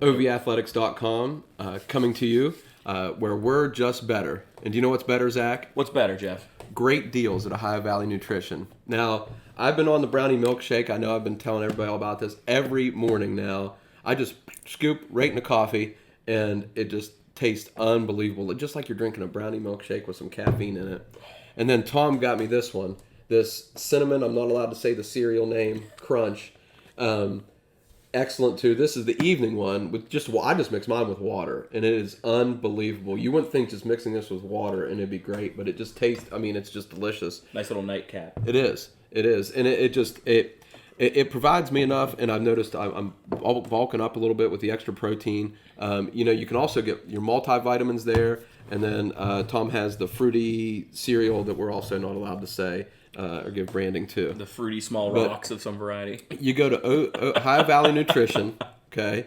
OVathletics.com, coming to you, where we're just better. And do you know what's better, Zach? What's better, Jeff? Great deals at Ohio Valley Nutrition. Now, I've been on the brownie milkshake. I know I've been telling everybody all about this every morning now. I just scoop right in the coffee, and it just tastes unbelievable. Just like you're drinking a brownie milkshake with some caffeine in it. And then Tom got me this one. This cinnamon, I'm not allowed to say the cereal name, Crunch. Excellent too. This is the evening one with I just mix mine with water, and it is unbelievable. You wouldn't think just mixing this with water and it'd be great, but it just tastes. I mean, it's just delicious. Nice little nightcap. It is, and it provides me enough. And I've noticed I'm bulking up a little bit with the extra protein. You can also get your multivitamins there, and then Tom has the fruity cereal that we're also not allowed to say. Or give branding to. The fruity small rocks of some variety. You go to Ohio Valley Nutrition, okay?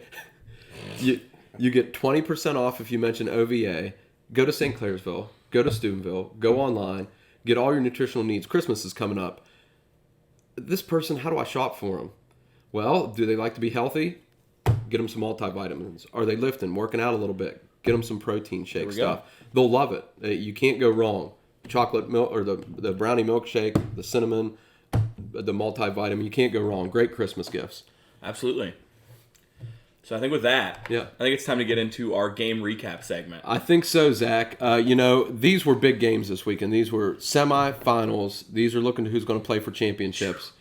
You get 20% off if you mention OVA. Go to St. Clairsville. Go to Steubenville. Go online. Get all your nutritional needs. Christmas is coming up. This person, how do I shop for them? Well, do they like to be healthy? Get them some multivitamins. Are they lifting, working out a little bit? Get them some protein shake stuff. They'll love it. You can't go wrong. Chocolate milk or the brownie milkshake, the cinnamon, the multivitamin. You can't go wrong. Great Christmas gifts. Absolutely. So I think with that, I think it's time to get into our game recap segment. I think so, Zach. These were big games this weekend. These were semifinals. These are looking to who's going to play for championships.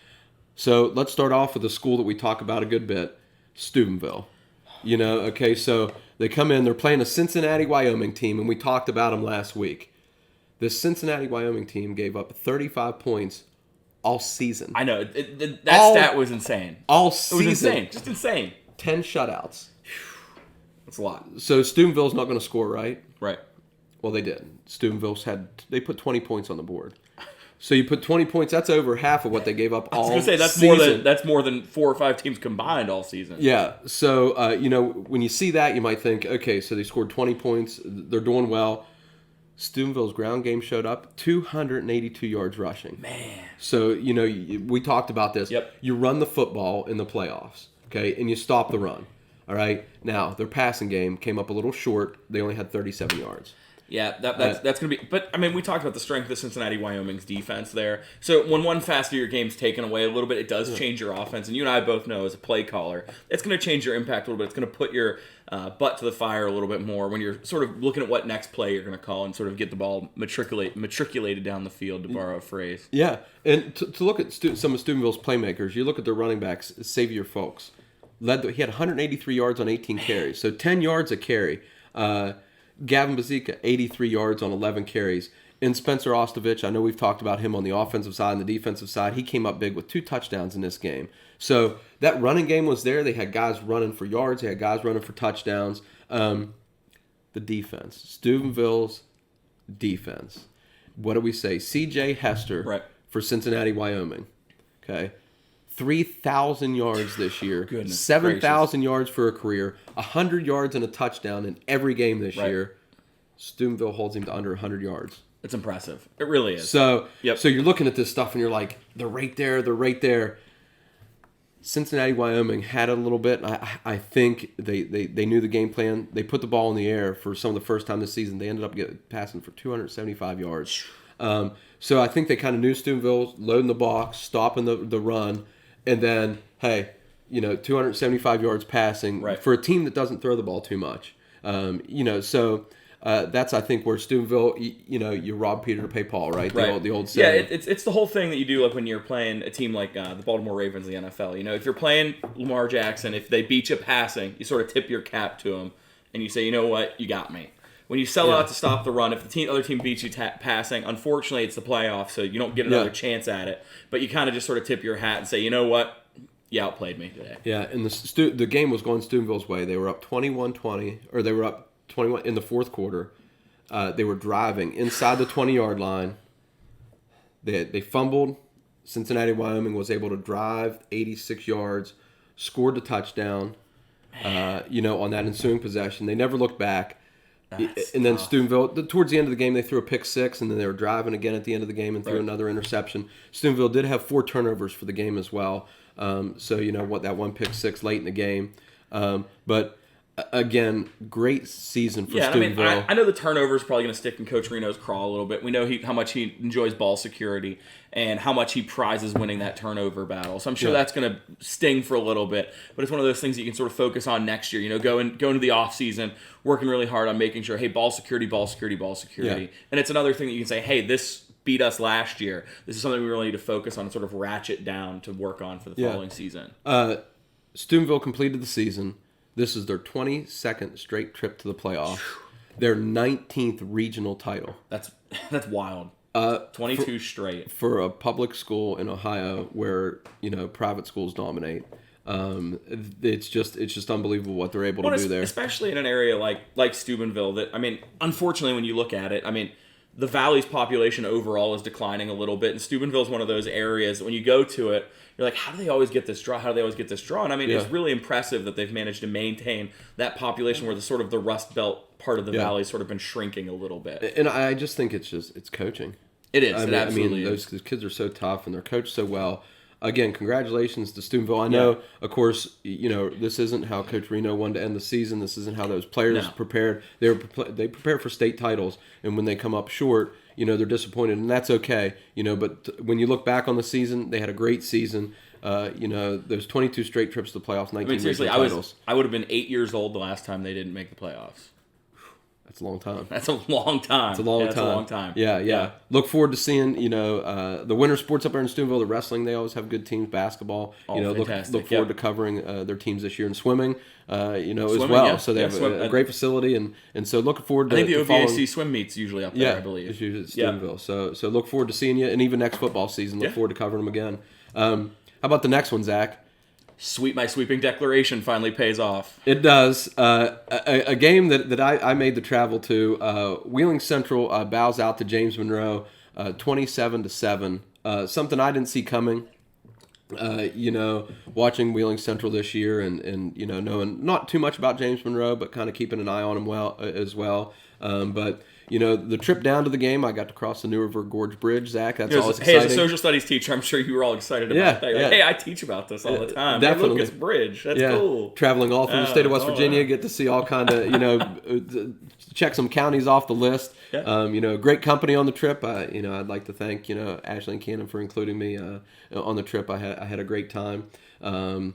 So let's start off with the school that we talk about a good bit, Steubenville. So they come in. They're playing a Cincinnati, Wyoming team, and we talked about them last week. This Cincinnati, Wyoming team gave up 35 points all season. I know. That stat was insane. All season. It was insane. Just insane. 10 shutouts. That's a lot. So Steubenville's not going to score, right? Right. Well, they did. They put 20 points on the board. So you put 20 points, that's over half of what they gave up all season. I was going to say, that's more than 4 or 5 teams combined all season. Yeah. So, when you see that, you might think, okay, so they scored 20 points. They're doing well. Steubenville's ground game showed up, 282 yards rushing. Man. So, we talked about this. Yep. You run the football in the playoffs, okay, and you stop the run, all right? Now, their passing game came up a little short. They only had 37 yards. Yeah, that's going to be... But, I mean, we talked about the strength of Cincinnati, Wyoming's defense there. So when one facet of your game's taken away a little bit, it does change your offense. And you and I both know as a play caller, it's going to change your impact a little bit. It's going to put your butt to the fire a little bit more when you're sort of looking at what next play you're going to call and sort of get the ball matriculated down the field, to borrow a phrase. Yeah, and to look at some of Steubenville's playmakers, you look at their running backs, Xavier Folks. He had 183 yards on 18 carries, so 10 yards a carry. Gavin Bazika, 83 yards on 11 carries. And Spencer Ostovich, I know we've talked about him on the offensive side and the defensive side. He came up big with 2 touchdowns in this game. So that running game was there. They had guys running for yards. They had guys running for touchdowns. The defense, Steubenville's defense. What do we say? C.J. Hester for Cincinnati, Wyoming. Okay. 3,000 yards this year, 7,000 yards for a career, 100 yards and a touchdown in every game this year. Steubenville holds him to under 100 yards. It's impressive. It really is. So you're looking at this stuff and you're like, they're right there. Cincinnati, Wyoming had it a little bit. I think they knew the game plan. They put the ball in the air for some of the first time this season. They ended up passing for 275 yards. So I think they kind of knew Steubenville, loading the box, stopping the run. And then, 275 yards passing for a team that doesn't throw the ball too much. That's, I think, where Steubenville, you rob Peter to pay Paul, right? The old saying. Yeah, it's the whole thing that you do like when you're playing a team like the Baltimore Ravens in the NFL. If you're playing Lamar Jackson, if they beat you passing, you sort of tip your cap to them, and you say, you know what, you got me. When you sell out to stop the run, if the other team beats you passing, unfortunately it's the playoffs, so you don't get another chance at it. But you kind of just sort of tip your hat and say, you know what, you outplayed me today. Yeah, and the game was going Steubenville's way. They were up 21-20, or they were up 21 in the fourth quarter. They were driving inside the 20-yard line. They fumbled. Cincinnati, Wyoming was able to drive 86 yards, scored the touchdown. On that ensuing possession, they never looked back. And then Steubenville, towards the end of the game, they threw a pick six, and then they were driving again at the end of the game and threw another interception. Steubenville did have 4 turnovers for the game as well. That one pick six late in the game. But Again, great season for Yeah, I mean, Steubenville. I know the turnover is probably going to stick in Coach Reno's craw a little bit. We know how much he enjoys ball security and how much he prizes winning that turnover battle. So I'm sure that's going to sting for a little bit. But it's one of those things that you can sort of focus on next year. You know, go into the offseason, working really hard on making sure, hey, ball security, ball security, ball security. Yeah. And it's another thing that you can say, hey, this beat us last year. This is something we really need to focus on and sort of ratchet down to work on for the following season. Steubenville completed the season. This is their 22nd straight trip to the playoffs. Their 19th regional title. That's wild. 22 straight for a public school in Ohio where private schools dominate. It's just unbelievable what they're able to do there, especially in an area like Steubenville. That, I mean, unfortunately, when you look at it, I mean, the Valley's population overall is declining a little bit, and Steubenville is one of those areas that when you go to it, you're like, how do they always get this draw? How do they always get this draw? And I mean, it's really impressive that they've managed to maintain that population where the sort of the Rust Belt part of the Valley has sort of been shrinking a little bit. And I just think it's coaching. It is. It absolutely is. Those kids are so tough and they're coached so well. Again, congratulations to Steubenville. I know, of course, this isn't how Coach Reno wanted to end the season. This isn't how those players prepared. They prepare for state titles, and when they come up short, they're disappointed, and that's okay. But when you look back on the season, they had a great season. Those 22 straight trips to the playoffs, 19 regional titles. I would have been 8 years old the last time they didn't make the playoffs. That's a long time. That's a long time. It's a long time. Yeah. Look forward to seeing, the winter sports up there in Steubenville. The wrestling, they always have good teams. Basketball, look forward to covering their teams this year in swimming, as well. Yeah. So they have a great facility, and so looking forward to I think the OVSC swim meets usually up there, I believe. It's usually at Steubenville. So look forward to seeing you, and even next football season, look forward to covering them again. How about the next one, Zach? My sweeping declaration finally pays off. It does. A game that I made the travel to. Wheeling Central bows out to James Monroe, 27-7. Something I didn't see coming. Watching Wheeling Central this year and knowing not too much about James Monroe, but kind of keeping an eye on him as well. But the trip down to the game, I got to cross the New River Gorge Bridge, Zach. That's always exciting. Hey, as a social studies teacher, I'm sure you were all excited about that. You're like, hey, I teach about this all the time. Definitely. Hey, Lucas Bridge. That's cool. Traveling all through the state of West Virginia, get to see all kind of, check some counties off the list. Yeah. Great company on the trip. I'd like to thank, Ashley and Cannon for including me on the trip. I had a great time. Getting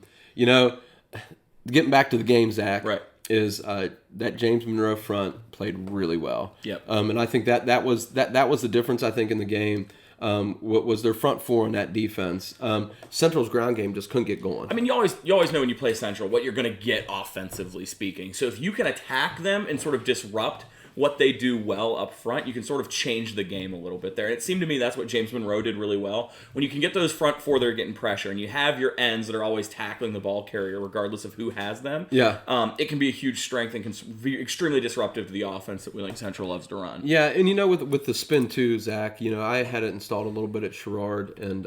back to the game, Zach. Right. Is that James Monroe front played really well. Yep. And I think that was the difference, I think, in the game. What was their front four in that defense. Central's ground game just couldn't get going. I mean, you always know when you play Central what you're going to get offensively speaking. So if you can attack them and sort of disrupt what they do well up front, you can sort of change the game a little bit there. And it seemed to me that's what James Monroe did really well. When you can get those front four that are getting pressure, and you have your ends that are always tackling the ball carrier regardless of who has them, it can be a huge strength and can be extremely disruptive to the offense that Wheeling Central loves to run. Yeah, and with the spin too, Zach, I had it installed a little bit at Sherrard, and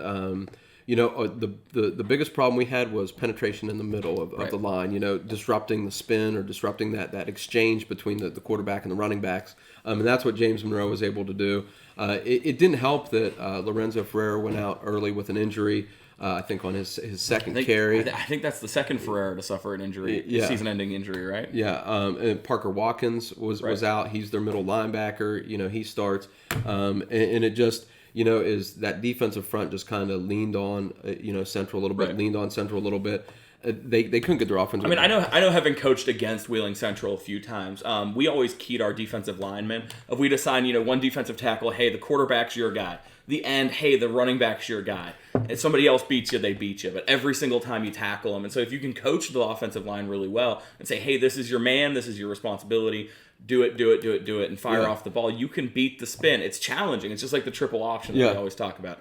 the biggest problem we had was penetration in the middle of the line, disrupting the spin or disrupting that exchange between the quarterback and the running backs. And that's what James Monroe was able to do. It didn't help that Lorenzo Ferreira went out early with an injury, I think on his second carry. I think that's the second Ferreira to suffer an injury, season-ending injury, right? Yeah, and Parker Watkins was out. He's their middle linebacker. He starts. And it just... is that defensive front just kind of leaned on, Central a little bit, They couldn't get their offense. I mean, I know having coached against Wheeling Central a few times, we always keyed our defensive linemen. If we'd assign, one defensive tackle, hey, the quarterback's your guy. The end, hey, the running back's your guy. If somebody else beats you, they beat you. But every single time you tackle them. And so if you can coach the offensive line really well and say, hey, this is your man, this is your responsibility, do it, and fire off the ball, you can beat the spin. It's challenging. It's just like the triple option that we always talk about.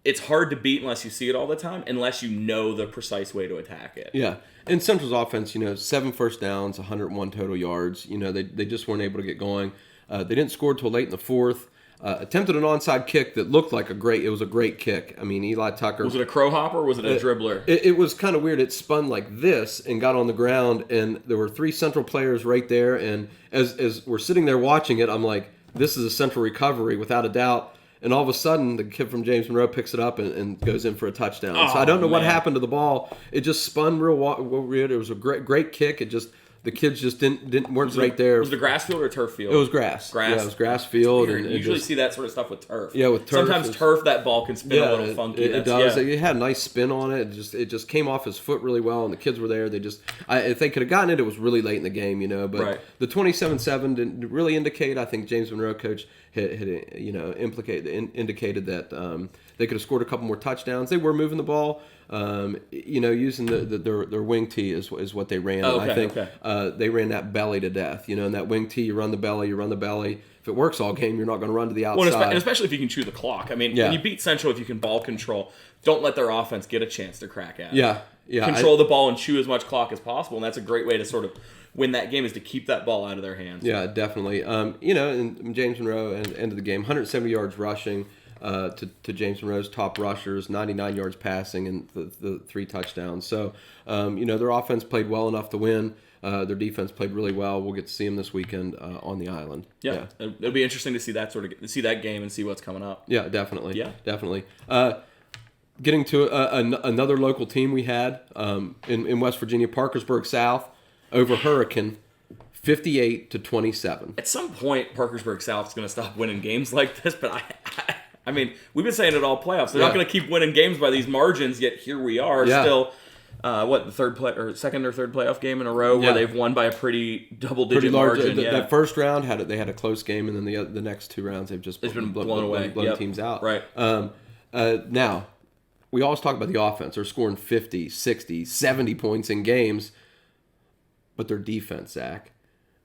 It's hard to beat unless you see it all the time, unless you know the precise way to attack it. Yeah. And Central's offense, 7 first downs, 101 total yards. They just weren't able to get going. They didn't score until late in the fourth. Attempted an onside kick that looked like it was a great kick. I mean, Eli Tucker. Was it a crow hopper or was it a dribbler? It was kind of weird. It spun like this and got on the ground, and there were 3 Central players right there. And as we're sitting there watching it, I'm like, this is a Central recovery without a doubt. And all of a sudden, the kid from James Monroe picks it up and goes in for a touchdown. So I don't know what happened to the ball. It just spun real weird. It was a great kick. It just the kids just weren't right there. Was the grass field or turf field? It was grass. Yeah, it was grass field. And you usually see that sort of stuff with turf. Yeah, with turf. Sometimes turf, that ball can spin a little funky. It does. Yeah. It had a nice spin on it. It just came off his foot really well, and the kids were there. If they could have gotten it, it was really late in the game, But the 27-7 didn't really indicate. I think James Monroe coach had indicated that they could have scored a couple more touchdowns. They were moving the ball. Using their wing tee is what they ran. Oh, and I think they ran that belly to death. And that wing tee, you run the belly. If it works all game, you're not going to run to the outside. Well, and especially if you can chew the clock. I mean, when you beat Central, if you can ball control, don't let their offense get a chance to crack at it. Yeah. Control the ball and chew as much clock as possible, and that's a great way to sort of win that game is to keep that ball out of their hands. Yeah, definitely. And James Monroe, end of the game, 170 yards rushing. To James Monroe's top rushers, 99 yards passing, and the 3 touchdowns. So, their offense played well enough to win. Their defense played really well. We'll get to see them this weekend on the island. Yeah. It'll be interesting to see that game and see what's coming up. Yeah, definitely. Getting to another local team we had in West Virginia, Parkersburg South over Hurricane. 58-27. At some point, Parkersburg South is going to stop winning games like this, but I mean, we've been saying it all playoffs. They're not going to keep winning games by these margins, yet here we are still. The second or third playoff game in a row where they've won by a pretty double-digit margin. That first round they had a close game, and then the next 2 rounds they've just been blown away, blown teams out. Right. Now, we always talk about the offense. They're scoring 50, 60, 70 points in games, but their defense, Zach,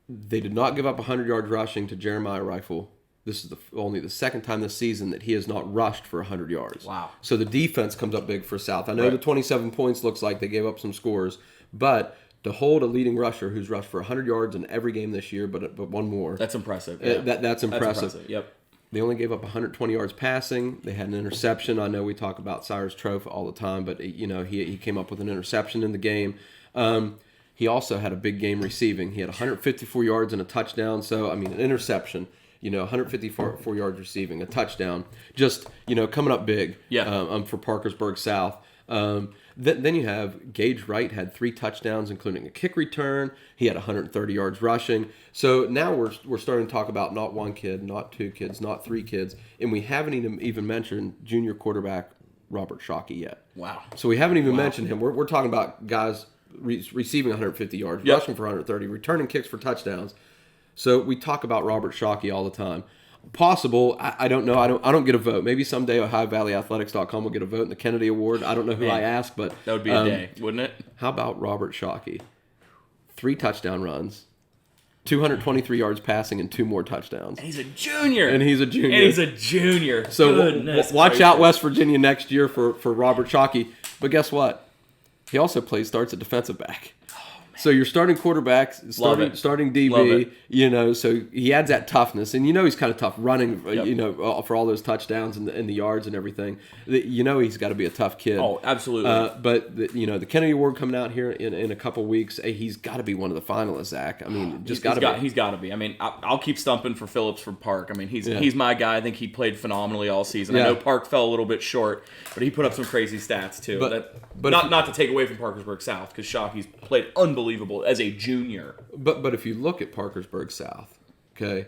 they did not give up 100 yards rushing to Jeremiah Rifle. This is only the second time this season that he has not rushed for 100 yards. Wow. So the defense comes up big for South. I know the 27 points looks like they gave up some scores, but to hold a leading rusher who's rushed for 100 yards in every game this year, but one more. That's impressive. Yeah. That's impressive. Yep. They only gave up 120 yards passing. They had an interception. I know we talk about Cyrus Trofe all the time, but he came up with an interception in the game. He also had a big game receiving. He had 154 yards and a touchdown. So, an interception. 154 yards receiving, a touchdown, just, coming up big for Parkersburg South. Then you have Gage Wright had 3 touchdowns, including a kick return. He had 130 yards rushing. So now we're starting to talk about not 1 kid, not 2 kids, not 3 kids, and we haven't even mentioned junior quarterback Robert Shockey yet. Wow. So we haven't even mentioned him. We're talking about guys receiving 150 yards, rushing for 130, returning kicks for touchdowns. So we talk about Robert Shockey all the time. Possible, I don't know. I don't get a vote. Maybe someday OhioValleyAthletics.com will get a vote in the Kennedy Award. I don't know who I ask, but that would be a day, wouldn't it? How about Robert Shockey? 3 touchdown runs, 223 yards passing, and 2 more touchdowns. And he's a junior. So watch out, West Virginia, next year for Robert Shockey. But guess what? He also starts at defensive back. So your starting quarterback, starting DB, so he adds that toughness, and he's kind of tough running, for all those touchdowns and the yards and everything. He's got to be a tough kid. Oh, absolutely. But the Kennedy Award coming out here in a couple weeks, he's got to be one of the finalists, Zach. He's got to be. I'll keep stumping for Phillips from Park. He's my guy. I think he played phenomenally all season. I know Park fell a little bit short, but he put up some crazy stats too. But not to take away from Parkersburg South, because Shockey's played unbelievable as a junior. But if you look at Parkersburg South, okay,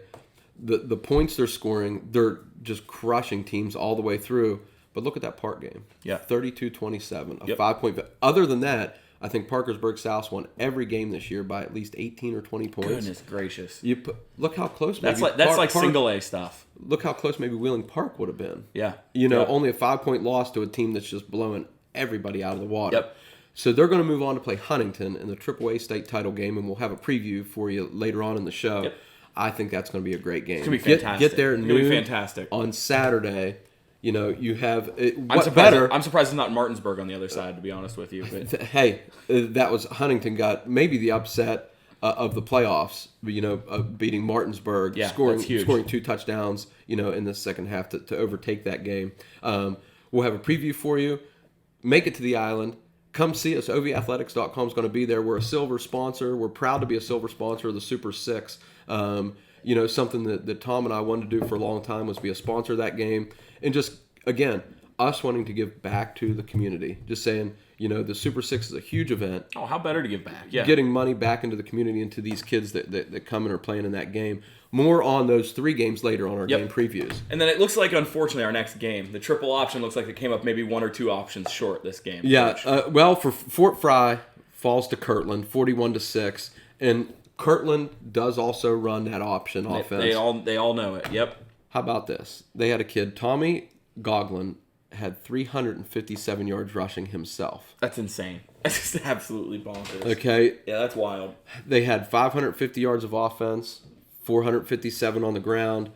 the points they're scoring, they're just crushing teams all the way through. But look at that Park game. Yeah. 32-27, a 5-point. Other than that, I think Parkersburg South won every game this year by at least 18 or 20 points. Goodness gracious. Look how close. That's like single A stuff. Look how close maybe Wheeling Park would have been. Yeah. Only a 5-point loss to a team that's just blowing everybody out of the water. Yep. So they're going to move on to play Huntington in the AAA state title game, and we'll have a preview for you later on in the show. Yep. I think that's going to be a great game. It's going to be fantastic. Get there at noon. It's going to be fantastic. On Saturday. You have I'm surprised it's not Martinsburg on the other side, to be honest with you. But. Hey, that was Huntington got maybe the upset of the playoffs. Beating Martinsburg, scoring 2 touchdowns. In the second half to overtake that game. We'll have a preview for you. Make it to the island. Come see us. OVAthletics.com is going to be there. We're a silver sponsor. We're proud to be a silver sponsor of the Super 6. Something that Tom and I wanted to do for a long time was be a sponsor of that game. And just, again, us wanting to give back to the community. Just saying, the Super 6 is a huge event. Oh, how better to give back? Yeah. Getting money back into the community, into these kids that come and are playing in that game. More on those 3 games later on our game previews. And then it looks like, unfortunately, our next game, the triple option looks like it came up maybe 1 or 2 options short this game. Yeah, well, for Fort Fry, falls to Kirtland, 41-6. And Kirtland does also run that option offense. They all know it, yep. How about this? They had a kid, Tommy Goglin, had 357 yards rushing himself. That's insane. That's just absolutely bonkers. Okay. Yeah, that's wild. They had 550 yards of offense, 457 on the ground.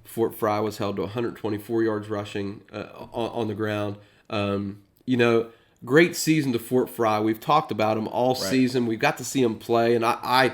Fort Fry was held to 124 yards rushing on the ground. Great season to Fort Fry. We've talked about them all season. We've got to see them play, and I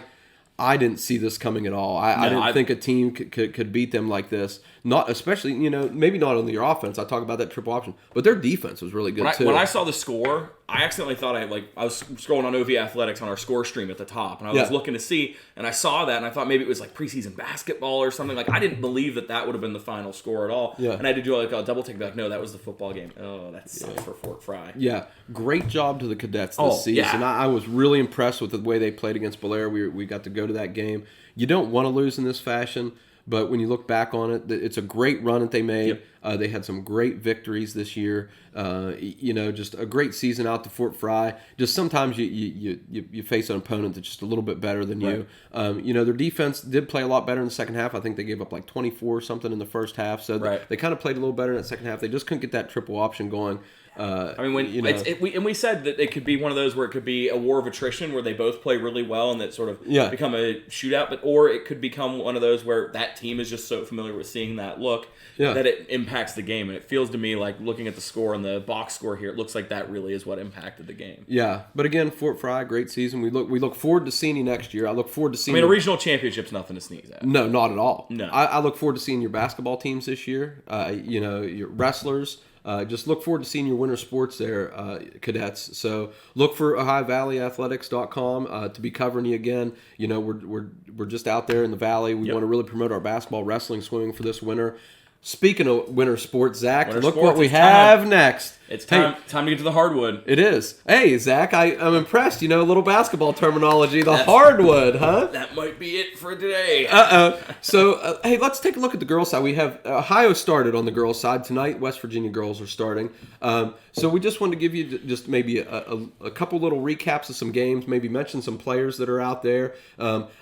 didn't see this coming at all. I didn't think a team could beat them like this. Not especially, maybe not on their offense. I talk about that triple option, but their defense was really good too. When I saw the score, I accidentally thought I was scrolling on OV Athletics on our score stream at the top, and I was looking to see, and I saw that, and I thought maybe it was like preseason basketball or something. Like I didn't believe that would have been the final score at all. Yeah. And I had to do like a double take back. No, that was the football game. Oh, that sucks for Fort Fry. Yeah, great job to the cadets this season. I was really impressed with the way they played against Belair. We got to go to that game. You don't want to lose in this fashion. But when you look back on it, it's a great run that they made. Yep. They had some great victories this year. Just a great season out to Fort Fry. Just sometimes you face an opponent that's just a little bit better than you. Their defense did play a lot better in the second half. I think they gave up like 24 or something in the first half. So they kind of played a little better in the second half. They just couldn't get that triple option going. We said that it could be one of those where it could be a war of attrition where they both play really well and that sort of become a shootout, or it could become one of those where that team is just so familiar with seeing that look that it impacts the game. And it feels to me like looking at the score and the box score here, it looks like that really is what impacted the game. Yeah, but again, Fort Fry, great season. We look forward to seeing you next year. I look forward to seeing. A regional championship's nothing to sneeze at. No, not at all. No, I look forward to seeing your basketball teams this year. Your wrestlers. Just look forward to seeing your winter sports there, cadets. So look for OhioValleyAthletics.com to be covering you again. We're just out there in the valley. We want to really promote our basketball, wrestling, swimming for this winter. Speaking of winter sports, Zach, look what we have next. It's time to get to the hardwood. It is. Hey, Zach, I'm impressed. A little basketball terminology. That's hardwood, huh? That might be it for today. So, hey, let's take a look at the girls' side. We have Ohio started on the girls' side. Tonight, West Virginia girls are starting. So we just wanted to give you just maybe a couple little recaps of some games, maybe mention some players that are out there.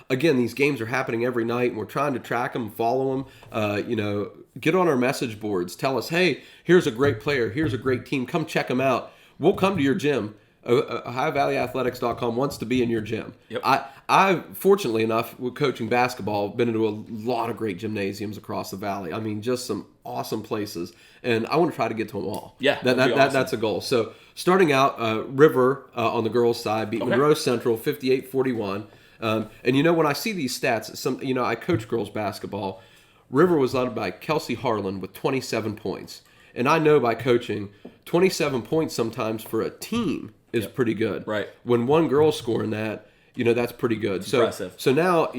Again, these games are happening every night, and we're trying to track them, follow them. Get on our message boards. Tell us, hey, here's a great player. Here's a great team. Come check them out. We'll come to your gym. OhioValleyAthletics.com wants to be in your gym. Yep. I fortunately enough, with coaching basketball, been into a lot of great gymnasiums across the valley. I mean, just some awesome places, and I want to try to get to them all. Yeah, awesome. That's a goal. So starting out, River on the girls' side beat Monroe Central 58-41. And when I see these stats, I coach girls basketball. River was led by Kelsey Harlan with 27 points. And I know by coaching, 27 points sometimes for a team is pretty good. Right. When one girl's scoring that, that's pretty good. It's impressive. So now,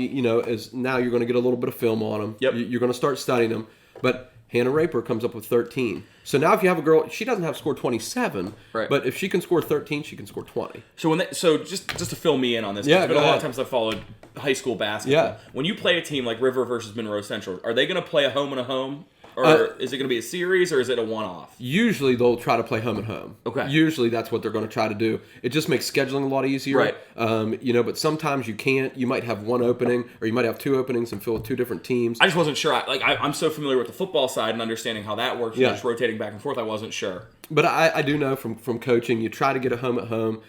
now you're going to get a little bit of film on them. Yep. You're going to start studying them. But Hannah Raper comes up with 13. So now if you have a girl, she doesn't have to score 27, but if she can score 13, she can score 20. So just to fill me in on this, it's been a lot of times I've followed high school basketball. Yeah. When you play a team like River versus Monroe Central, are they going to play a home and a home? Or is it going to be a series, or is it a one-off? Usually they'll try to play home and home. Okay. Usually that's what they're going to try to do. It just makes scheduling a lot easier. Right. But sometimes you can't. You might have one opening, or you might have two openings and fill with two different teams. I just wasn't sure. I'm so familiar with the football side and understanding how that works, just rotating back and forth. I wasn't sure. But I do know from coaching, you try to get a home at home.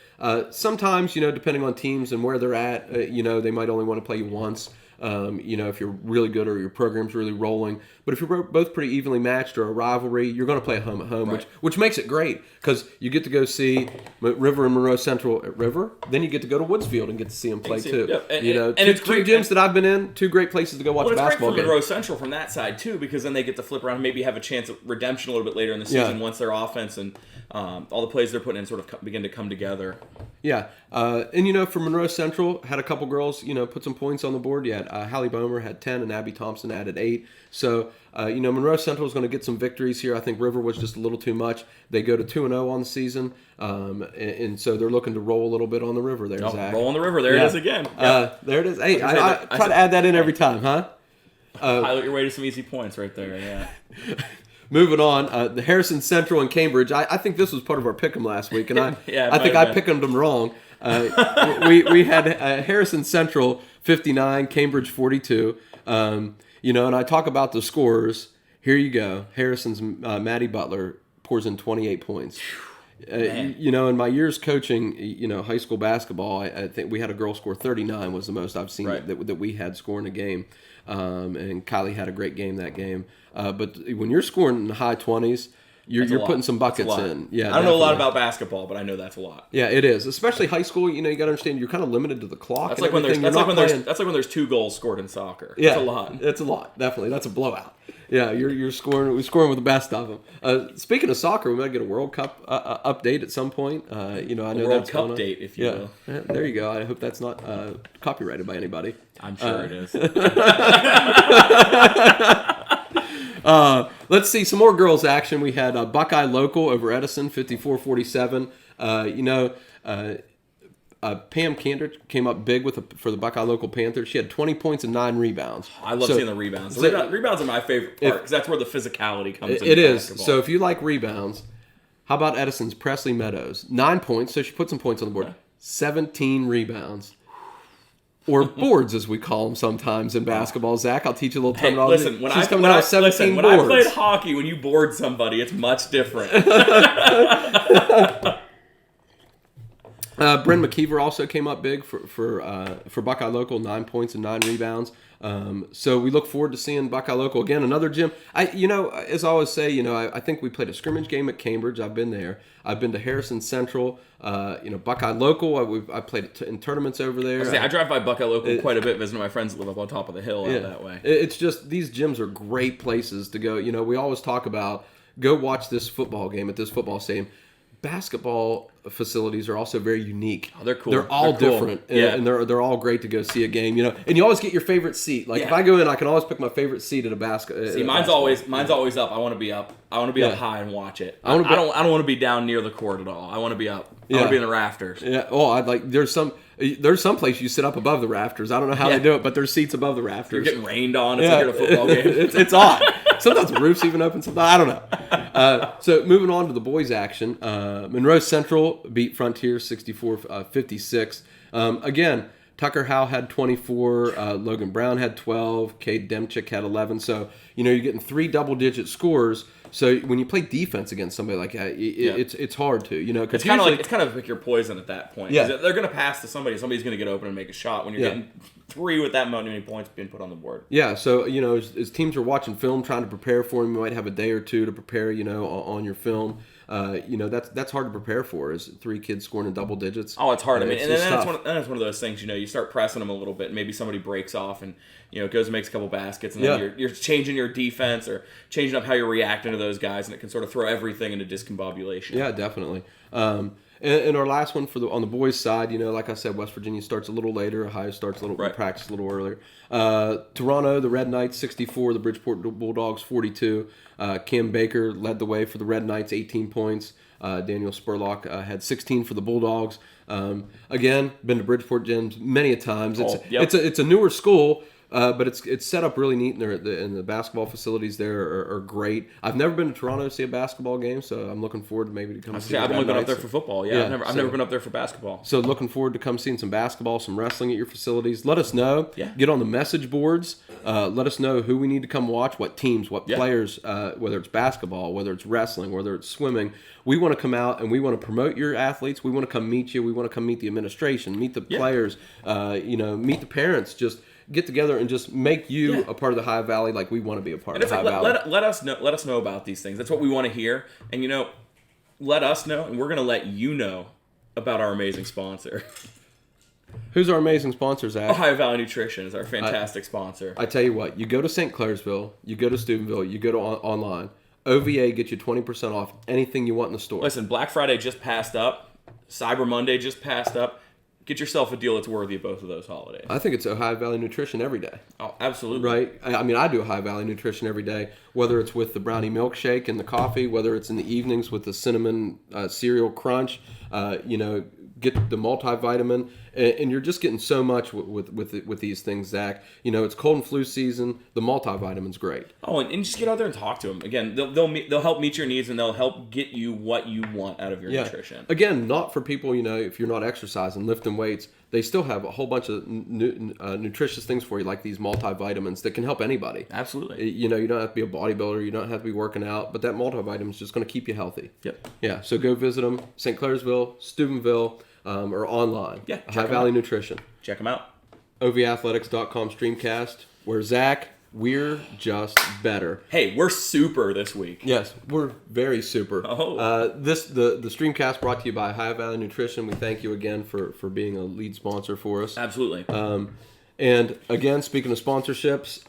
Sometimes, depending on teams and where they're at, they might only want to play you once. If you're really good or your program's really rolling. But if you're both pretty evenly matched or a rivalry, you're going to play a home at home, which makes it great because you get to go see River and Monroe Central at River. Then you get to go to Woodsfield and get to see them play too. Yep. And two gyms that I've been in, two great places to go watch a basketball game. It's great for Monroe Central from that side too, because then they get to flip around and maybe have a chance at redemption a little bit later in the season once their offense and all the plays they're putting in sort of begin to come together. Yeah. And for Monroe Central, had a couple girls, put some points on the board. You had Hallie Bomer had 10 and Abby Thompson added 8. So, Monroe Central is going to get some victories here. I think River was just a little too much. They go to 2-0 on the season, and so they're looking to roll a little bit on the River there, Zach. Roll on the River. There it is again. Yep. There it is. Hey, I try to add that in every time, huh? Pilot your way to some easy points right there, yeah. Moving on, the Harrison Central and Cambridge. I think this was part of our pick'em last week, and I think I picked them wrong. We had Harrison Central 59, Cambridge 42. And I talk about the scorers. Here you go. Harrison's Maddie Butler pours in 28 points. In my years coaching, high school basketball, I think we had a girl score 39 was the most I've seen that we had scoring a game. And Kylie had a great game that game. But when you're scoring in the high 20s, you're putting some buckets in. Yeah, I don't know a lot about basketball, but I know that's a lot. Yeah, it is. Especially high school. You got to understand you're kind of limited to the clock. That's like when there's 2 goals scored in soccer. Yeah, that's a lot. It's a lot. Definitely, that's a blowout. Yeah, you're scoring. We're scoring with the best of them. Speaking of soccer, we might get a World Cup update at some point. I know World Cup date, if you will. There you go. I hope that's not copyrighted by anybody. I'm sure it is. Let's see some more girls action. We had Buckeye Local over Edison, 54-47. Pam Cantor came up big for the Buckeye Local Panthers. She had 20 points and 9 rebounds. I love seeing the rebounds. Rebounds are my favorite part because that's where the physicality comes in. It is. So if you like rebounds, how about Edison's Presley Meadows? 9 points, so she put some points on the board. 17 rebounds. Or boards, as we call them sometimes in basketball. Zach, I'll teach you a little terminology. When I played hockey, when you board somebody, it's much different. Bryn McKeever also came up big for Buckeye Local, 9 points and 9 rebounds. So we look forward to seeing Buckeye Local again. Another gym. As I always say, I think we played a scrimmage game at Cambridge. I've been there. I've been to Harrison Central. Buckeye Local. I played in tournaments over there. I drive by Buckeye Local quite a bit, visiting my friends that live up on top of the hill out that way. It's just these gyms are great places to go. We always talk about go watch this football game at this football stadium. Basketball facilities are also very unique. Oh, they're cool. They're all different, and they're all great to go see a game. And you always get your favorite seat. Like if I go in, I can always pick my favorite seat at a basket. See, mine's always up. I want to be up. I want to be up high and watch it. I don't want to be down near the court at all. I want to be up. I want to be in the rafters. Yeah. Oh, there's some place you sit up above the rafters. I don't know how they do it, but there's seats above the rafters. You're getting rained on. It's like at a football game. It's odd. Sometimes the roof's even open. Sometimes I don't know. So moving on to the boys' action, Monroe Central beat Frontier 64-56. Again, Tucker Howe had 24. Logan Brown had 12. Cade Demchik had 11. So you're getting 3 double-digit scores. So when you play defense against somebody like that, it's hard to, it's kind of like your poison at that point. Yeah, they're going to pass to somebody. Somebody's going to get open and make a shot when you're getting 3 with that many points being put on the board. Yeah, so as teams are watching film, trying to prepare for them, you might have a day or two to prepare, on your film. That's hard to prepare for. Is 3 kids scoring in double digits? Oh, it's hard. That's one of those things. You start pressing them a little bit. And maybe somebody breaks off and goes and makes a couple baskets, and then you're changing your defense or changing up how you're reacting to those guys, and it can sort of throw everything into discombobulation. Yeah, definitely. And our last one on the boys' side, like I said, West Virginia starts a little later. Ohio starts practice a little earlier. Toronto, the Red Knights 64, the Bridgeport Bulldogs 42. Kim Baker led the way for the Red Knights, 18 points. Daniel Spurlock had 16 for the Bulldogs. Again, been to Bridgeport gyms many a times. It's a newer school. But it's set up really neat, and the basketball facilities there are great. I've never been to Toronto to see a basketball game, so I'm looking forward to maybe to come see. I've only been up there for football. I've never been up there for basketball. So looking forward to come seeing some basketball, some wrestling at your facilities. Let us know. Yeah. Get on the message boards. Let us know who we need to come watch, what teams, what players, whether it's basketball, whether it's wrestling, whether it's swimming. We want to come out and we want to promote your athletes. We want to come meet you. We want to come meet the administration, meet the players, meet the parents. Just get together and just make you a part of the High Valley like we want to be a part of the High Valley. Let us know about these things. That's what we want to hear. And let us know, and we're going to let you know about our amazing sponsor. Who's our amazing sponsor, Zach? Ohio Valley Nutrition is our fantastic sponsor. I tell you what, you go to St. Clairsville, you go to Steubenville, you go to online. OVA gets you 20% off anything you want in the store. Listen, Black Friday just passed up. Cyber Monday just passed up. get yourself a deal that's worthy of both of those holidays. I think it's Ohio Valley Nutrition every day. Oh, absolutely. Right? I mean, I do Ohio Valley Nutrition every day, whether it's with the brownie milkshake and the coffee, whether it's in the evenings with the cinnamon cereal crunch, get the multivitamin, and you're just getting so much with these things, Zach. It's cold and flu season. The multivitamin's great. Oh, and just get out there and talk to them. Again, they'll help meet your needs, and they'll help get you what you want out of your nutrition. Again, not for people, if you're not exercising, lifting weights, they still have a whole bunch of nutritious things for you, like these multivitamins that can help anybody. Absolutely. You don't have to be a bodybuilder. You don't have to be working out, but that multivitamin is just going to keep you healthy. Yep. Yeah, so go visit them, St. Clairsville, Steubenville, or online. Yeah, Ohio Valley Nutrition. Check them out. OVathletics.com STREAMcast, where Zach, we're just better. Hey, we're super this week. Yes, we're very super. Oh. The STREAMcast brought to you by Ohio Valley Nutrition. We thank you again for being a lead sponsor for us. Absolutely. And again, speaking of sponsorships,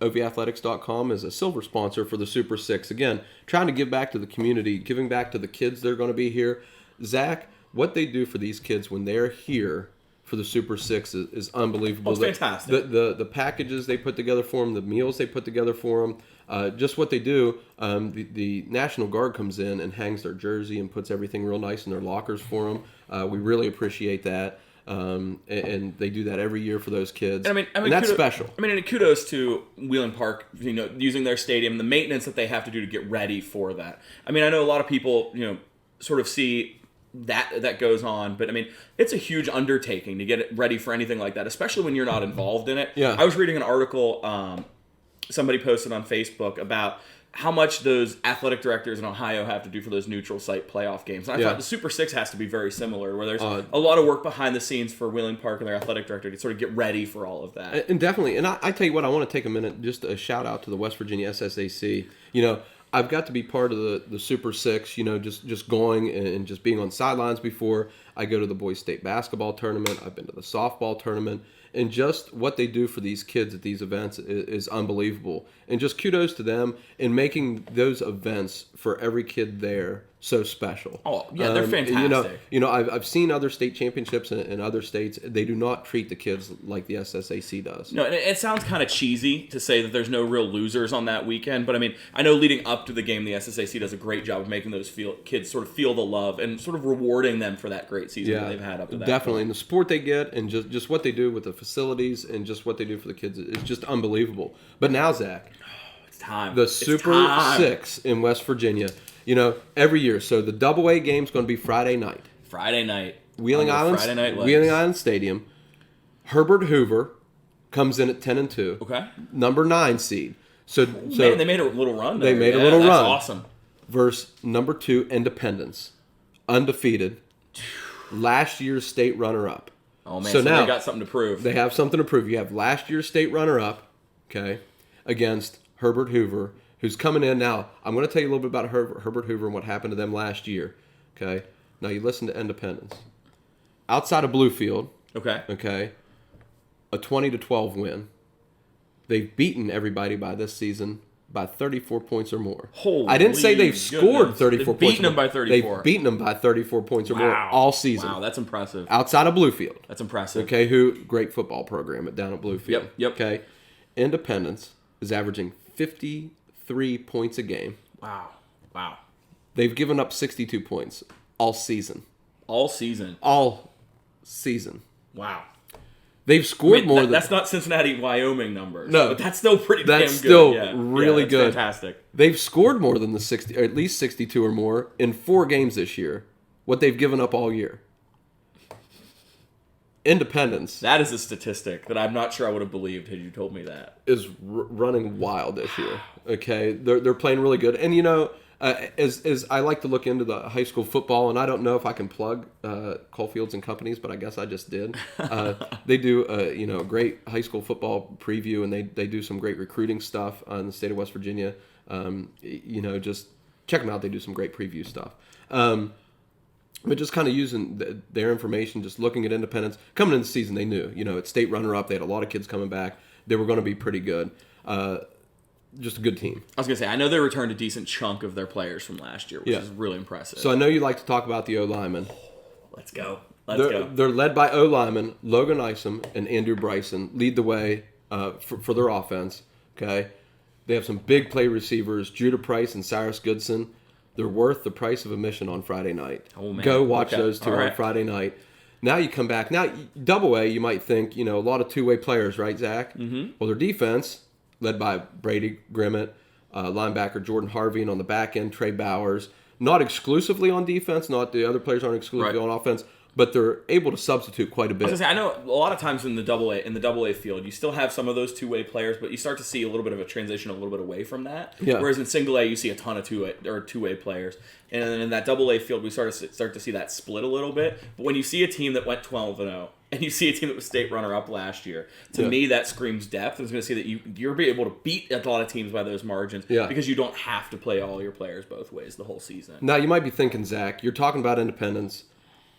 OVathletics.com is a silver sponsor for the Super 6. Again, trying to give back to the community, giving back to the kids that are going to be here. Zach, what they do for these kids when they're here for the Super 6 is unbelievable. Oh, it's fantastic. The packages they put together for them, the meals they put together for them, just what they do. The National Guard comes in and hangs their jersey and puts everything real nice in their lockers for them. We really appreciate that. And they do that every year for those kids. And that's special. And kudos to Wheeling Park, using their stadium, the maintenance that they have to do to get ready for that. I know a lot of people, sort of see that goes on, but it's a huge undertaking to get it ready for anything like that, especially when you're not involved in it. Yeah. I was reading an article somebody posted on Facebook about how much those athletic directors in Ohio have to do for those neutral site playoff games. And I thought the Super 6 has to be very similar, where there's a lot of work behind the scenes for Wheeling Park and their athletic director to sort of get ready for all of that. And definitely. And I tell you what, I want to take a minute, just a shout out to the West Virginia SSAC. I've got to be part of the Super 6, just going and just being on sidelines before. I go to the boys state basketball tournament. I've been to the softball tournament. And just what they do for these kids at these events is unbelievable. And just kudos to them in making those events for every kid there so special. Oh, yeah, they're fantastic. I've seen other state championships in other states. They do not treat the kids like the SSAC does. No, and it sounds kind of cheesy to say that there's no real losers on that weekend, but I know leading up to the game, the SSAC does a great job of making those kids sort of feel the love and sort of rewarding them for that great season that they've had up to that definitely. point. And the support they get and just what they do with the facilities and just what they do for the kids is just unbelievable. But now, Zach, it's time. The Super 6 in West Virginia. Every year. So the AA game's going to be Friday night. Wheeling Island Stadium. Herbert Hoover comes in at 10-2. Okay. Number 9 seed. So man, they made a little run there. They made a little run. That's awesome. Versus number 2 Independence, undefeated, last year's state runner-up. Oh man, so now they got something to prove. They have something to prove. You have last year's state runner-up, okay, against Herbert Hoover, who's coming in now. I'm going to tell you a little bit about Herbert Hoover and what happened to them last year. Okay, now you listen to Independence. Outside of Bluefield. Okay, a 20-12 win. They've beaten everybody by this season by 34 points or more. Holy I didn't say they've scored 34 points. Beaten them by 34. They've beaten them by 34 points or more all season. Wow, that's impressive. Outside of Bluefield. That's impressive. Okay, great football program down at Bluefield. Yep. Okay, Independence is averaging 53 points a game. Wow. They've given up 62 points all season. Wow. They've scored more than... That's not Cincinnati, Wyoming numbers. No. But that's still pretty damn good. That's still really good. Fantastic. They've scored more than the 60, or at least 62 or more in 4 games this year. What they've given up all year. Independence. That is a statistic that I'm not sure I would have believed had you told me that. Is running wild this year. Okay, they're playing really good. And as I like to look into the high school football, and I don't know if I can plug Coalfields and Companies, but I guess I just did. They do a great high school football preview, and they do some great recruiting stuff in the state of West Virginia. Just check them out. They do some great preview stuff. But just kind of using their information, just looking at Independence. Coming into the season, they knew, it's state runner-up. They had a lot of kids coming back. They were going to be pretty good. Just a good team. I was going to say, I know they returned a decent chunk of their players from last year, which is really impressive. So I know you like to talk about the O-linemen. Let's go. They're led by O lineman Logan Isom and Andrew Bryson. Lead the way for their offense. Okay, they have some big play receivers, Judah Price and Cyrus Goodson. They're worth the price of admission on Friday night. Oh, man. Go watch those two on Friday night. Now you come back. Now, double A, you might think, a lot of two-way players, right, Zach? Mm-hmm. Well, their defense, led by Brady Grimmett, linebacker Jordan Harvey, and on the back end, Trey Bowers. Not exclusively on defense. Not the other players aren't exclusively on offense. But they're able to substitute quite a bit. I know a lot of times in the double A field, you still have some of those two-way players, but you start to see a little bit of a transition a little bit away from that. Yeah. Whereas in single A, you see a ton of two-way players, and then in that double A field, we start to see that split a little bit. But when you see a team that went 12-0, and you see a team that was state runner-up last year, to me that screams depth. I was going to say that you're be able to beat a lot of teams by those margins because you don't have to play all your players both ways the whole season. Now you might be thinking, Zach, you're talking about independence.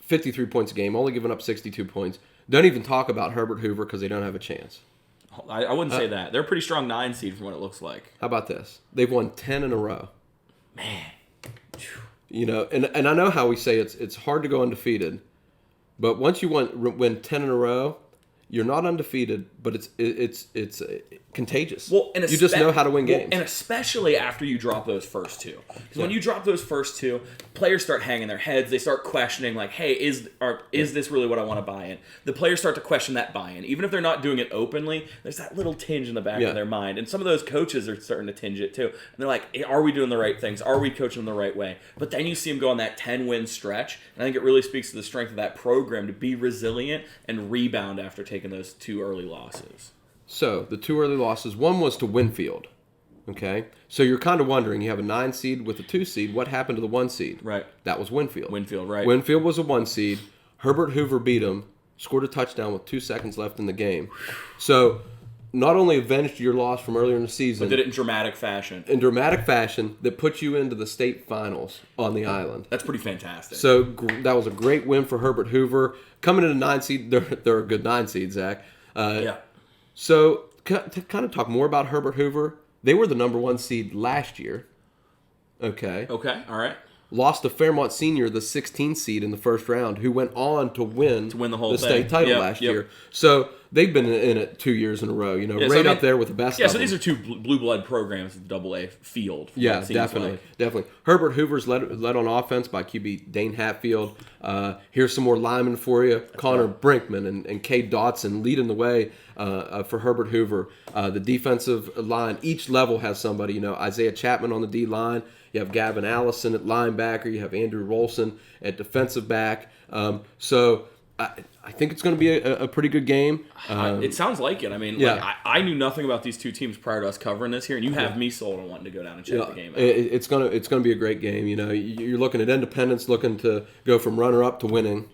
53 points a game, only giving up 62 points. Don't even talk about Herbert Hoover because they don't have a chance. I wouldn't say that. They're a pretty strong 9 seed from what it looks like. How about this? They've won 10 in a row. Man. And I know how we say it's hard to go undefeated, but once you win 10 in a row, you're not undefeated, but it's contagious. Well, and you just know how to win games. And especially after you drop those first two. Because when you drop those first two, players start hanging their heads. They start questioning, like, hey, is this really what I want to buy in? The players start to question that buy-in. Even if they're not doing it openly, there's that little tinge in the back of their mind. And some of those coaches are starting to tinge it too. And they're like, hey, are we doing the right things? Are we coaching them the right way? But then you see them go on that 10-win stretch. And I think it really speaks to the strength of that program to be resilient and rebound after taking those 2 early losses. So, the 2 early losses, one was to Winfield, okay? So you're kind of wondering, you have a 9 seed with a 2 seed, what happened to the 1 seed? Right. That was Winfield. Right. Winfield was a 1 seed. Herbert Hoover beat him, scored a touchdown with 2 seconds left in the game. So, not only avenged your loss from earlier in the season, but did it in dramatic fashion. That put you into the state finals on the island. That's pretty fantastic. So that was a great win for Herbert Hoover. Coming in a 9 seed, they're a good 9 seed, Zach. So to kind of talk more about Herbert Hoover, they were the number 1 seed last year. Okay, all right. Lost to Fairmont Senior, the 16th seed in the first round, who went on to win the whole state title last year. So they've been in it 2 years in a row, up there with the best. Yeah, so these are 2 blue blood programs at the Double A field. Yeah, definitely. Herbert Hoover's led on offense by QB Dane Hatfield. Here's some more linemen for you: Connor Brinkman and Cade Dotson leading the way for Herbert Hoover. The defensive line, each level has somebody. Isaiah Chapman on the D line. You have Gavin Allison at linebacker. You have Andrew Rolson at defensive back. So I think it's going to be a pretty good game. It sounds like it. I mean, I knew nothing about these 2 teams prior to us covering this here, and you have me sold on wanting to go down and check the game out. It's gonna be a great game. You're looking at Independence looking to go from runner-up to winning.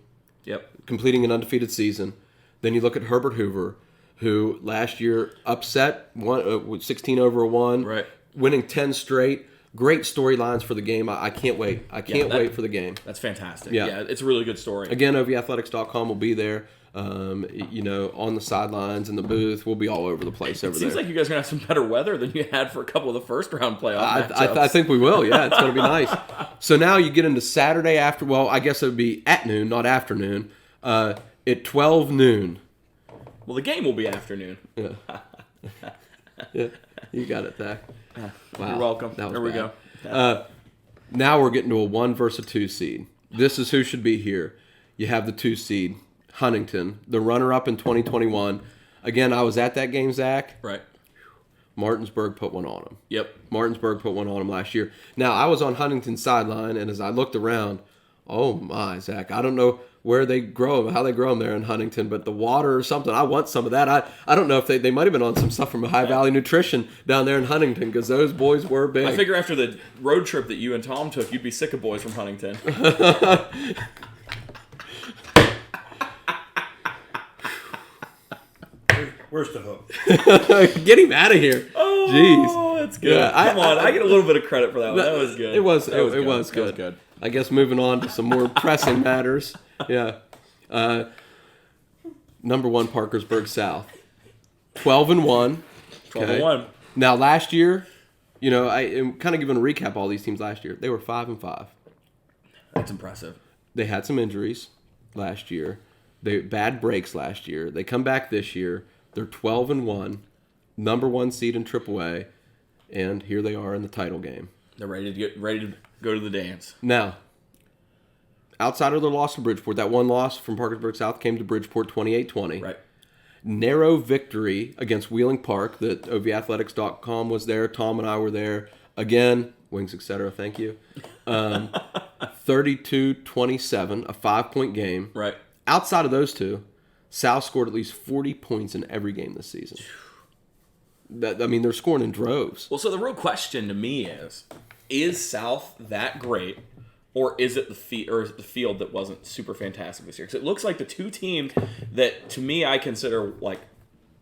Yep. Completing an undefeated season. Then you look at Herbert Hoover, who last year upset 16 over 1, right, winning 10 straight. Great storylines for the game. I can't wait. I can't wait for the game. That's fantastic. Yeah, it's a really good story. Again, OVathletics.com will be there. On the sidelines in the booth. We'll be all over the place over there. Seems like you guys are going to have some better weather than you had for a couple of the first-round playoff matchups. I think we will, yeah. It's going to be nice. So now you get into Saturday after, well, I guess it would be at noon, not afternoon, at 12 noon. Well, the game will be afternoon. Yeah. Yeah, you got it, Zach. Wow. You're welcome. There we go. Now we're getting to a 1 versus 2 seed. This is who should be here. You have the 2 seed, Huntington, the runner-up in 2021. Again, I was at that game, Zach. Right. Martinsburg put one on them. Yep. Martinsburg put one on them last year. Now, I was on Huntington's sideline, and as I looked around, oh my, Zach, I don't know where they grow them, how they grow them there in Huntington, but the water or something, I want some of that. I don't know if they might have been on some stuff from High Valley Nutrition down there in Huntington, because those boys were big. I figure after the road trip that you and Tom took, you'd be sick of boys from Huntington. Where's the hook? Get him out of here. Oh, jeez. That's good. Yeah, Come on, I get a little bit of credit for that one. That was good. It was good. I guess moving on to some more pressing matters. Yeah. Number 1, Parkersburg South. 12-1. 12-1. Now, last year, I'm kind of giving a recap of all these teams last year. They were 5-5. That's impressive. They had some injuries. last year. They bad breaks last year. They come back this year. They're 12-1, number 1 seed in AAA, and here they are in the title game. They're ready to go to the dance. Now, outside of their loss to Bridgeport, that one loss from Parkersburg South came to Bridgeport 28-20. Right. Narrow victory against Wheeling Park. That OVAthletics.com was there. Tom and I were there. Again, Wings, etc. Thank you. 32-27, a 5-point game. Right. Outside of those two, South scored at least 40 points in every game this season. They're scoring in droves. Well, so the real question to me is South that great, or is it the field that wasn't super fantastic this year? Because it looks like the two teams that, to me, I consider like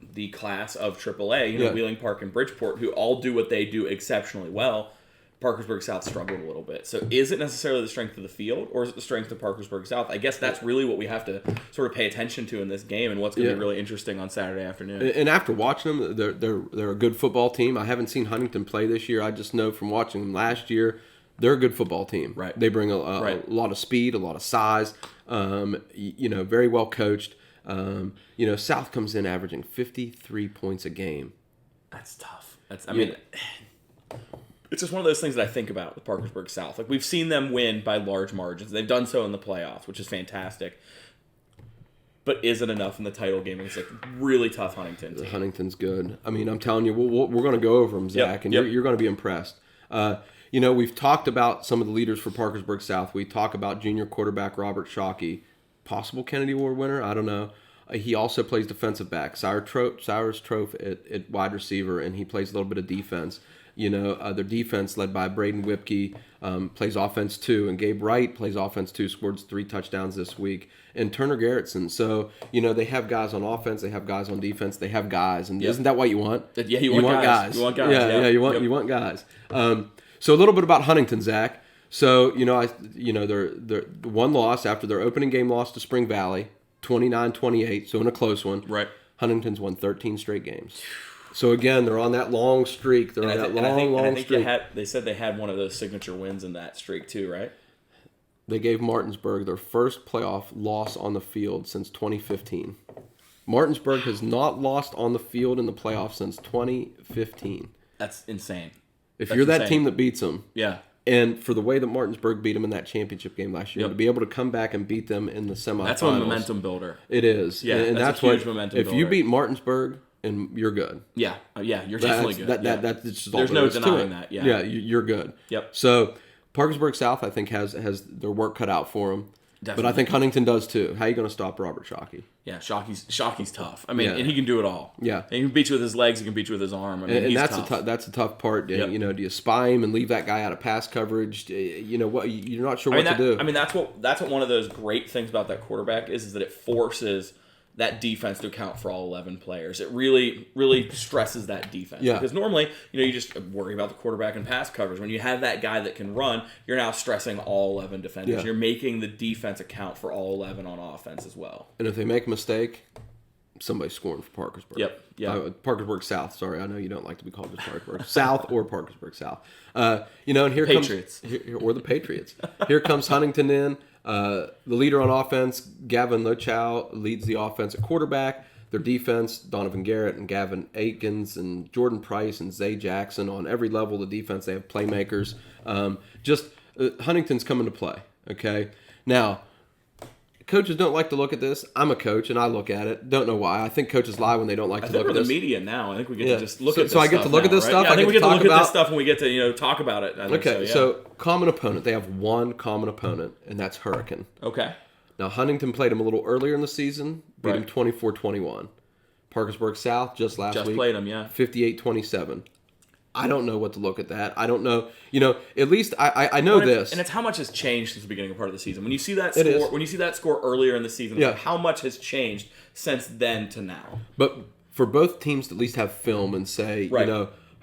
the class of AAA, Wheeling Park and Bridgeport, who all do what they do exceptionally well. Parkersburg South struggled a little bit. So is it necessarily the strength of the field, or is it the strength of Parkersburg South? I guess that's really what we have to sort of pay attention to in this game, and what's going to be really interesting on Saturday afternoon. And after watching them, they're a good football team. I haven't seen Huntington play this year. I just know from watching them last year, they're a good football team. Right. They bring a lot of speed, a lot of size. Very well coached. South comes in averaging 53 points a game. That's tough. It's just one of those things that I think about with Parkersburg South. Like, we've seen them win by large margins. They've done so in the playoffs, which is fantastic. But is it enough in the title game? It's a really tough Huntington team. Huntington's good. I'm telling you, we're going to go over them, Zach, and you're going to be impressed. We've talked about some of the leaders for Parkersburg South. We talk about junior quarterback Robert Shockey, possible Kennedy Award winner. I don't know. He also plays defensive back. Cyrus Trofe at wide receiver, and he plays a little bit of defense. Their defense, led by Braden Whipke, plays offense too, and Gabe Wright plays offense too, scored 3 touchdowns this week, and Turner Garrettson. So, they have guys on offense, they have guys on defense, they have guys, and isn't that what you want? Yeah, you want guys. You want guys. Yeah, you want guys. So a little bit about Huntington, Zach. So, they're one loss after their opening game loss to Spring Valley, 29-28, so in a close one. Right. Huntington's won 13 straight games. So again, they're on that long streak. They're on that long streak. They said they had one of those signature wins in that streak too, right? They gave Martinsburg their first playoff loss on the field since 2015. Martinsburg has not lost on the field in the playoffs since 2015. That's insane. If you're that team that beats them, yeah. And for the way that Martinsburg beat them in that championship game last year, to be able to come back and beat them in the semifinals, that's a momentum builder. It is. Yeah, and that's a huge momentum builder. If you beat Martinsburg, and you're good. Yeah, you're definitely good. That's just all There's no denying that. Yeah, you're good. Yep. So Parkersburg South, I think, has their work cut out for them. Definitely. But I think Huntington does too. How are you going to stop Robert Shockey? Yeah, Shockey's tough. And he can do it all. Yeah, and he can beat you with his legs. He can beat you with his arm. And he's that's tough. That's a tough part. Do you spy him and leave that guy out of pass coverage? What you're not sure what to do. That's what one of those great things about that quarterback is that it forces that defense to account for all 11 players. It really, really stresses that defense. Yeah. Because normally, you just worry about the quarterback and pass coverage. When you have that guy that can run, you're now stressing all 11 defenders. Yeah. You're making the defense account for all 11 on offense as well. And if they make a mistake, somebody's scoring for Parkersburg. Yep. Yeah. Parkersburg South. Sorry, I know you don't like to be called just Parkersburg South or Parkersburg South. And here Patriots. Or the Patriots. Here comes Huntington in. The leader on offense, Gavin Lochow, leads the offense at quarterback. Their defense, Donovan Garrett and Gavin Aikens and Jordan Price and Zay Jackson. On every level of the defense, they have playmakers. Huntington's coming to play. Okay, now coaches don't like to look at this. I'm a coach and I look at it. Don't know why. I think coaches lie when they don't like to look at this. I think we're the media now. I think we get to just look at this stuff. So I get to look at this stuff? Yeah, I think we get to look at this stuff and we get to talk about it. So common opponent. They have one common opponent, and that's Hurricane. Okay. Now, Huntington played him a little earlier in the season, beat him 24-21. Parkersburg South just last week. Just played him, yeah. 58-27. I don't know what to look at that. I don't know. At least I know this. And it's how much has changed since the beginning of part of the season. When you see that score earlier in the season, it's like how much has changed since then to now. But for both teams to at least have film and say,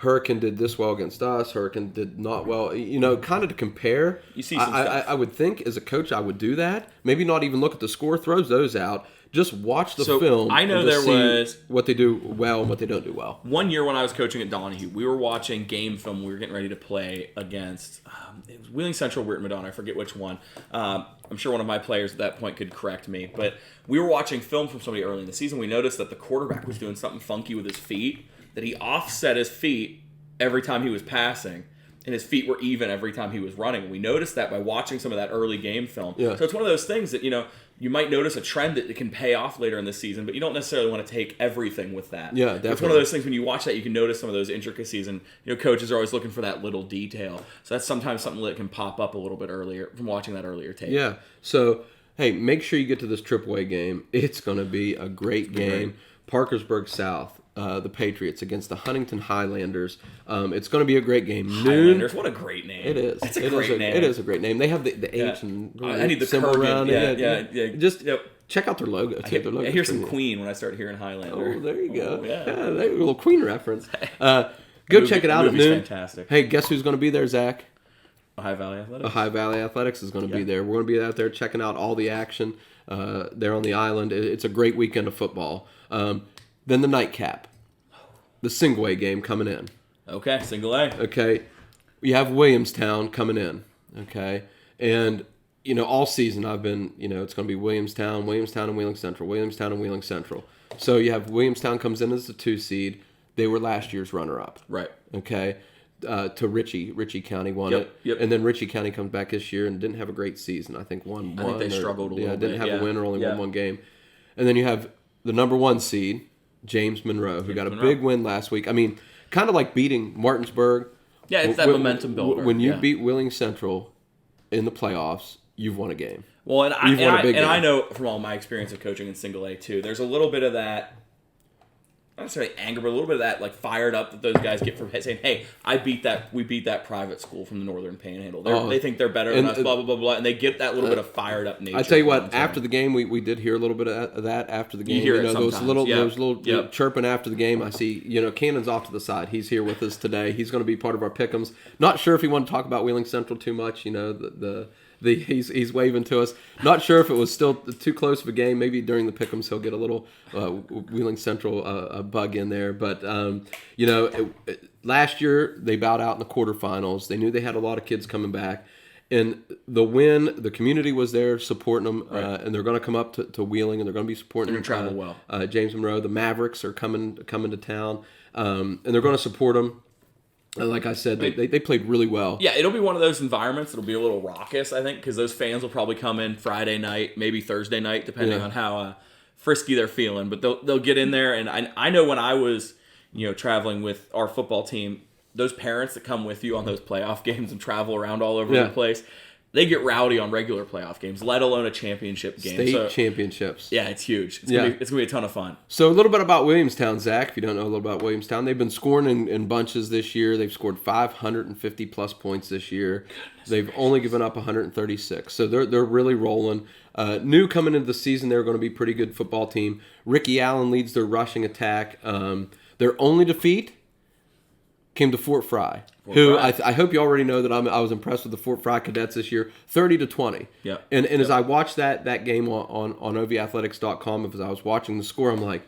Hurricane did this well against us. Hurricane did not well. You know, kind of to compare. You see some stuff. I would think as a coach I would do that. Maybe not even look at the score. Throws those out. Just watch the film. I know and just there was what they do well and what they don't do well. One year when I was coaching at Donahue, we were watching game film. We were getting ready to play against it was Wheeling Central, Weirton Madonna. I forget which one. I'm sure one of my players at that point could correct me. But we were watching film from somebody early in the season. We noticed that the quarterback was doing something funky with his feet. That he offset his feet every time he was passing. And his feet were even every time he was running. We noticed that by watching some of that early game film. Yeah. So it's one of those things that, you might notice a trend that it can pay off later in the season, but you don't necessarily want to take everything with that. Yeah, definitely. It's one of those things when you watch that, you can notice some of those intricacies, and coaches are always looking for that little detail. So that's sometimes something that can pop up a little bit earlier from watching that earlier tape. Yeah. So, hey, make sure you get to this AAA game. It's going to be a great game. Parkersburg South. The Patriots against the Huntington Highlanders. It's going to be a great game. Highlanders, what a great name! It is. It's a great name. It is a great name. They have the H and I need the symbol Kurgan. around it. Yeah. Just check out their logo. I hear some Queen when I start hearing Highlander. Oh, there you go. Oh, yeah. A little Queen reference. Go check it out at noon. Fantastic. Hey, guess who's going to be there, Zach? Ohio Valley Athletics. Ohio Valley Athletics is going to be there. We're going to be out there checking out all the action there on the island. It's a great weekend of football. Then the nightcap. The single A game coming in. Okay, single A. Okay. We have Williamstown coming in. Okay. And, all season I've been, it's going to be Williamstown, and Wheeling Central, Williamstown and Wheeling Central. So you have Williamstown comes in as the 2 seed. They were last year's runner-up. Right. Okay. To Ritchie. Ritchie County won it. Yep. And then Ritchie County comes back this year and didn't have a great season. I think won one. I think they struggled a little bit. Didn't have a win or only won one game. And then you have the number 1 seed, James Monroe, who got a big win last week. I mean, kind of like beating Martinsburg. Yeah, it's that momentum builder. When you beat Wheeling Central in the playoffs, you've won a game. Well, and I know from all my experience of coaching in single A too, there's a little bit of that, not necessarily anger, but a little bit of that like fired up that those guys get from saying, "Hey, we beat that private school from the Northern Panhandle. They think they're better than us, blah blah blah blah," and they get that little bit of fired up nature. I tell you what, after the game, we did hear a little bit of that after the game. You hear it sometimes. Those little chirping after the game. I see, Cannon's off to the side. He's here with us today. He's going to be part of our pick'ems. Not sure if he wanted to talk about Wheeling Central too much. He's waving to us. Not sure if it was still too close of a game. Maybe during the pick'ems he'll get a little Wheeling Central bug in there. But last year they bowed out in the quarterfinals. They knew they had a lot of kids coming back, and the win. The community was there supporting them, and they're going to come up to Wheeling, and they're going to be supporting. They're going to travel well. James Monroe, the Mavericks are coming to town, and they're going to support them. And like I said, they played really well. Yeah, it'll be one of those environments that'll be a little raucous, I think, because those fans will probably come in Friday night, maybe Thursday night, depending on how frisky they're feeling. But they'll get in there, and I know when I was traveling with our football team, those parents that come with you on those playoff games and travel around all over the place, they get rowdy on regular playoff games, let alone a championship game. State championships. Yeah, it's huge. It's gonna be a ton of fun. So a little bit about Williamstown, Zach. If you don't know a little about Williamstown, they've been scoring in bunches this year. They've scored 550 plus points this year. They've only given up 136. So they're really rolling. New coming into the season, they're going to be a pretty good football team. Ricky Allen leads their rushing attack. Their only defeat came to Fort Fry, I hope you already know that I was impressed with the Fort Fry Cadets this year, 30-20. Yeah. And as I watched that game on OVathletics.com, as I was watching the score, I'm like,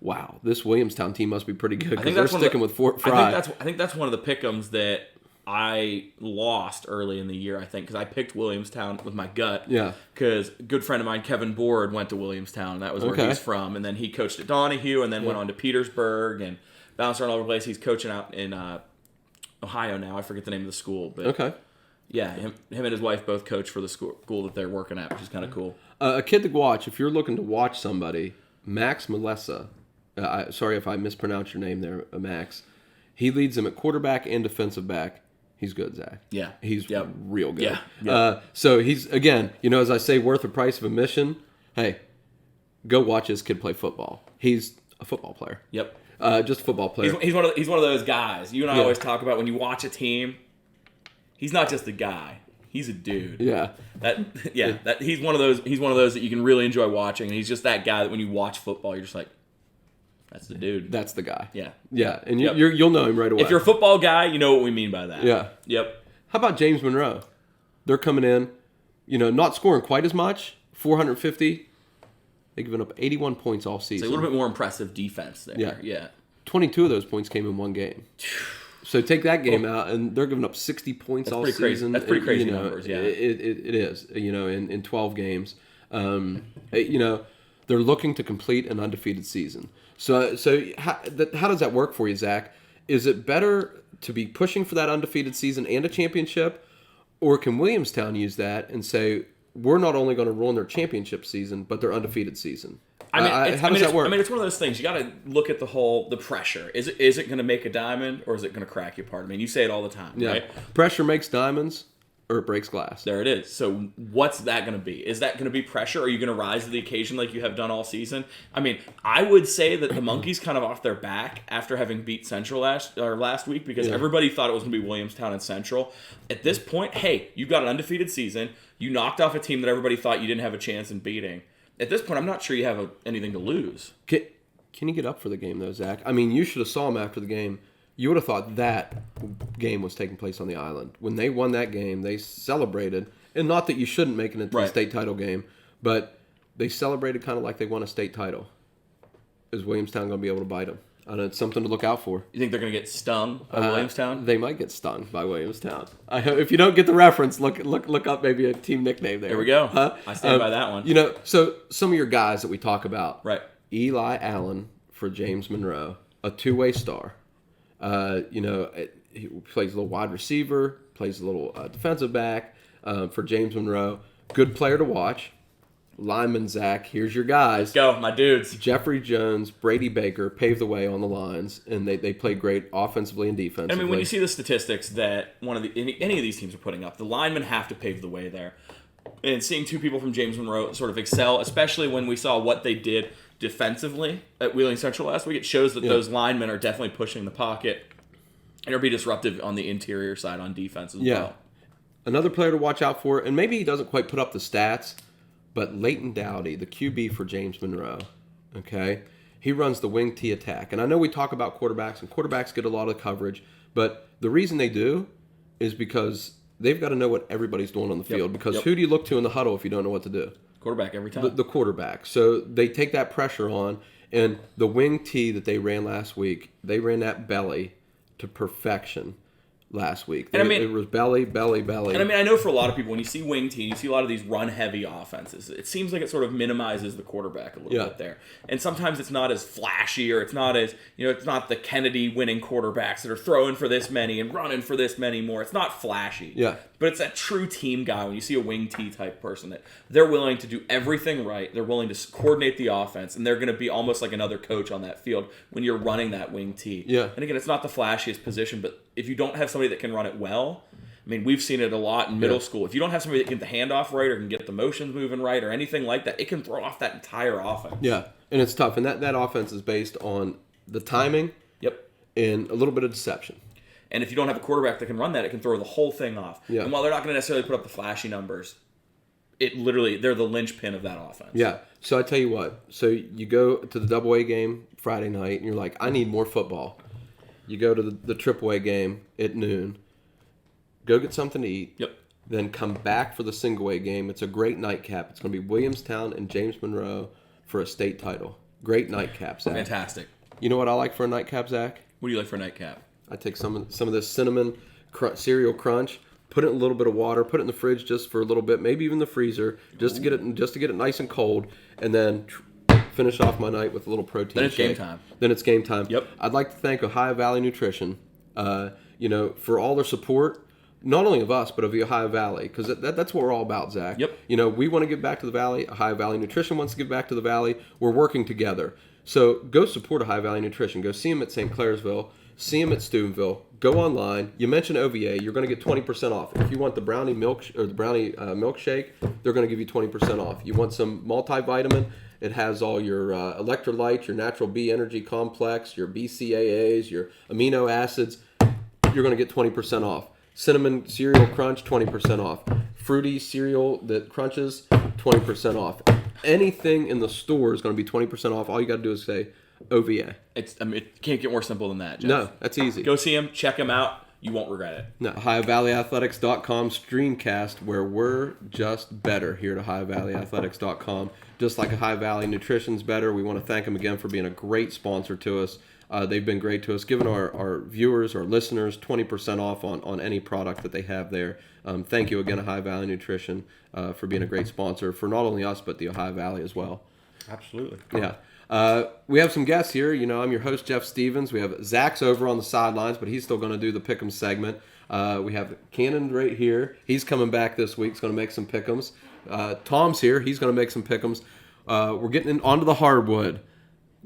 wow, this Williamstown team must be pretty good because they're sticking with Fort Fry. I think that's one of the pick'ems that I lost early in the year, I think, because I picked Williamstown with my gut. Yeah. Because a good friend of mine, Kevin Board, went to Williamstown, and that was where he's from. And then he coached at Donahue and then went on to Petersburg and bounced around all over the place. He's coaching out in Ohio now. I forget the name of the school. But yeah, him and his wife both coach for the school that they're working at, which is kind of cool. A kid to watch, if you're looking to watch somebody, Max Melessa. Sorry if I mispronounced your name there, Max. He leads them at quarterback and defensive back. He's good, Zach. Yeah. He's real good. Yeah. So he's, again, as I say, worth the price of admission. Hey, go watch this kid play football. He's a football player. Yep. Just a football player. He's one of those guys. You and I always talk about when you watch a team. He's not just a guy. He's a dude. Yeah. He's one of those. He's one of those that you can really enjoy watching, and he's just that guy that when you watch football, you're just like, That's the dude. That's the guy. Yeah. Yeah, and you'll know him right away. If you're a football guy, you know what we mean by that. Yeah. Yep. How about James Monroe? They're coming in, not scoring quite as much, 450. They've given up 81 points all season. It's a little bit more impressive defense there. Yeah. 22 of those points came in one game. So take that game out, and they're giving up 60 points all season. Crazy. That's pretty crazy numbers, yeah. It is, in 12 games. They're looking to complete an undefeated season. So how does that work for you, Zach? Is it better to be pushing for that undefeated season and a championship, or can Williamstown use that and say, we're not only going to ruin their championship season, but their undefeated season? How does that work? I mean, it's one of those things. You got to look at the pressure. Is it going to make a diamond, or is it going to crack you apart? I mean, you say it all the time, right? Pressure makes diamonds, or it breaks glass. There it is. So what's that going to be? Is that going to be pressure? Are you going to rise to the occasion like you have done all season? I mean, I would say that the Monkeys kind of off their back after having beat Central last week, because everybody thought it was going to be Williamstown and Central. At this point, hey, you've got an undefeated season. You knocked off a team that everybody thought you didn't have a chance in beating. At this point, I'm not sure you have anything to lose. Can you get up for the game, though, Zach? I mean, you should have saw him after the game. You would have thought that game was taking place on the island. When they won that game, they celebrated. And not that you shouldn't make it into a state title game, but they celebrated kind of like they won a state title. Is Williamstown going to be able to bite them? I know it's something to look out for. You think they're going to get stung by Williamstown? They might get stung by Williamstown. I hope, if you don't get the reference, look up maybe a team nickname there. There we go. Huh? I stand by that one. So some of your guys that we talk about. Right. Eli Allen for James Monroe, a two-way star. He plays a little wide receiver, plays a little defensive back for James Monroe. Good player to watch. Lineman Zach, here's your guys. Let's go, my dudes. Jeffrey Jones, Brady Baker paved the way on the lines, and they played great offensively and defensively. I mean, when you see the statistics that any of these teams are putting up, the linemen have to pave the way there. And seeing two people from James Monroe sort of excel, especially when we saw what they did defensively at Wheeling Central last week, it shows that those linemen are definitely pushing the pocket and are be disruptive on the interior side on defense as well. Another player to watch out for, and maybe he doesn't quite put up the stats, but Leighton Dowdy, the QB for James Monroe, okay? He runs the wing T attack. And I know we talk about quarterbacks, and quarterbacks get a lot of coverage, but the reason they do is because they've got to know what everybody's doing on the field, because who do you look to in the huddle if you don't know what to do? Quarterback every time. The quarterback. So they take that pressure on, and the wing T that they ran last week, they ran that belly to perfection last week. It was belly. And I mean, I know for a lot of people, when you see wing T, you see a lot of these run-heavy offenses. It seems like it sort of minimizes the quarterback a little bit there. And sometimes it's not as flashy, or it's not as, it's not the Kennedy winning quarterbacks that are throwing for this many and running for this many more. It's not flashy. Yeah. But it's that true team guy when you see a wing T type person that they're willing to do everything right. They're willing to coordinate the offense, and they're going to be almost like another coach on that field when you're running that wing T. Yeah. And again, it's not the flashiest position, but if you don't have somebody that can run it well, I mean, we've seen it a lot in middle school. If you don't have somebody that can get the handoff right or can get the motions moving right or anything like that, it can throw off that entire offense. Yeah, and it's tough. And that offense is based on the timing and a little bit of deception. And if you don't have a quarterback that can run that, it can throw the whole thing off. Yeah. And while they're not going to necessarily put up the flashy numbers, they're the linchpin of that offense. Yeah. So I tell you what. So you go to the AA game Friday night, and you're like, I need more football. You go to the AAA game at noon. Go get something to eat. Yep. Then come back for the single A game. It's a great nightcap. It's going to be Williamstown and James Monroe for a state title. Great nightcap, Zach. Fantastic. You know what I like for a nightcap, Zach? What do you like for a nightcap? I take some of this cinnamon cereal crunch, put it in a little bit of water, put it in the fridge just for a little bit, maybe even the freezer, just to get it nice and cold, and then finish off my night with a little protein. Then it's shake. game time. Then it's game time. Yep. I'd like to thank Ohio Valley Nutrition, for all their support, not only of us but of the Ohio Valley, because that's what we're all about, Zach. Yep. We want to give back to the Valley. Ohio Valley Nutrition wants to give back to the Valley. We're working together. So go support Ohio Valley Nutrition. Go see them at St. Clairsville. See them at Steubenville. Go online. You mention OVA, you're going to get 20% off. If you want the brownie milkshake, they're going to give you 20% off. You want some multivitamin? It has all your electrolytes, your natural B energy complex, your BCAAs, your amino acids. You're going to get 20% off. Cinnamon cereal crunch, 20% off. Fruity cereal that crunches, 20% off. Anything in the store is going to be 20% off. All you got to do is say, OVA. It can't get more simple than that, Jeff. No, that's easy. Go see him, check him out. You won't regret it. No, OhioValleyAthletics.com Streamcast, where we're just better here at OhioValleyAthletics.com. Just like Ohio Valley Nutrition's better, we want to thank them again for being a great sponsor to us. They've been great to us, giving our viewers, our listeners, 20% off on any product that they have there. Thank you again, Ohio Valley Nutrition, for being a great sponsor for not only us, but the Ohio Valley as well. Absolutely. Yeah. We have some guests here. I'm your host, Jeff Stevens. We have Zak's over on the sidelines, but he's still going to do the Pick'em segment. We have Cannon right here. He's coming back this week. He's going to make some Pick'ems. Tom's here. He's going to make some Pick'ems. We're getting onto the hardwood.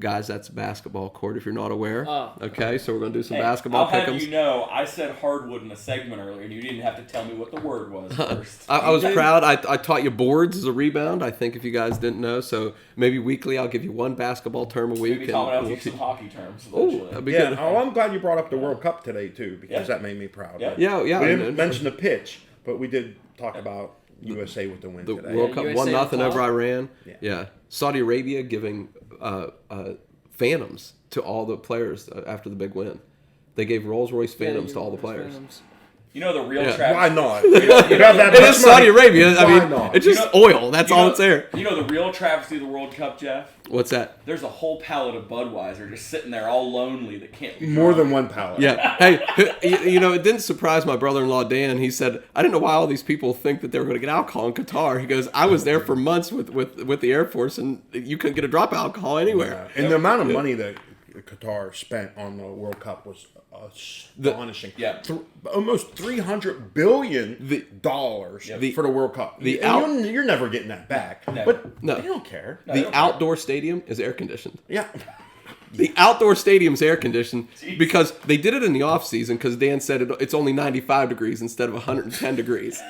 Guys, that's a basketball court if you're not aware. Okay, so we're going to do some basketball Pick'ems. I'll have you know, I said hardwood in a segment earlier, and you didn't have to tell me what the word was first. I was proud. I taught you boards as a rebound, I think, if you guys didn't know. So maybe weekly I'll give you one basketball term a week. Maybe Tom and I'll teach some hockey terms Oh, eventually. that'd be Yeah, good. I'm glad you brought up the World Cup today, too, because that made me proud. Yeah. Yeah. We didn't mention the pitch, but we did talk about USA with the win The today. World Cup USA 1-0 over Iran. Yeah. Saudi Arabia giving Phantoms to all the players after the big win. They gave Rolls-Royce Phantoms to all the players. You know the real Yeah. Travis. Why not? You have that It much is Saudi money. Arabia. I Why mean, not? it's just oil. That's all that's there. You know the real travesty of the World Cup, Jeff? What's that? There's a whole pallet of Budweiser just sitting there all lonely that can't be More drunk. than one pallet. Yeah. Hey, it didn't surprise my brother-in-law Dan. He said, I didn't know why all these people think that they were going to get alcohol in Qatar. He goes, I was there for months with the Air Force, and you couldn't get a drop of alcohol anywhere. And the amount of money that Qatar spent on the World Cup was astonishing. Almost $300 billion for the World Cup. You're never getting that back. No. But No. they don't care. The outdoor stadium is air conditioned. Yeah. The outdoor stadium's air conditioned because they did it in the off season because Dan said it's only 95 degrees instead of 110 degrees.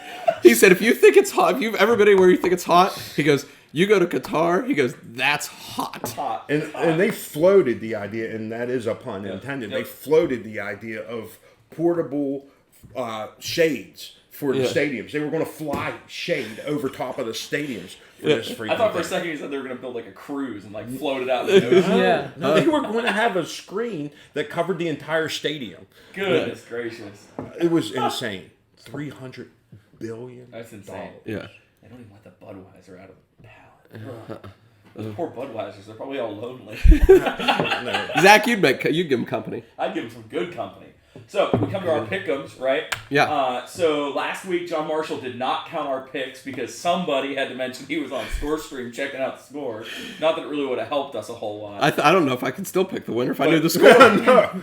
He said, if you think it's hot, if you've ever been anywhere you think it's hot, he goes, you go to Qatar, he goes, that's hot. And they floated the idea, and that is a pun intended. They floated the idea of portable shades for the stadiums. They were going to fly shade over top of the stadiums for this freaking I thought for a thing. second you said they were going to build like a cruise and like float it out in the ocean. Yeah. No, they were going to have a screen that covered the entire stadium. Goodness gracious. It was insane. $300 billion. That's insane. Yeah. They don't even want the Budweiser out of the pallet. Those poor Budweisers, they're probably all lonely. No. Zach, you'd give him company. I'd give them some good company. So, we come to our pick'ems, right? Yeah. So, last week, John Marshall did not count our picks because somebody had to mention he was on ScoreStream checking out the scores. Not that it really would have helped us a whole lot. I don't know if I could still pick the winner if I knew the score.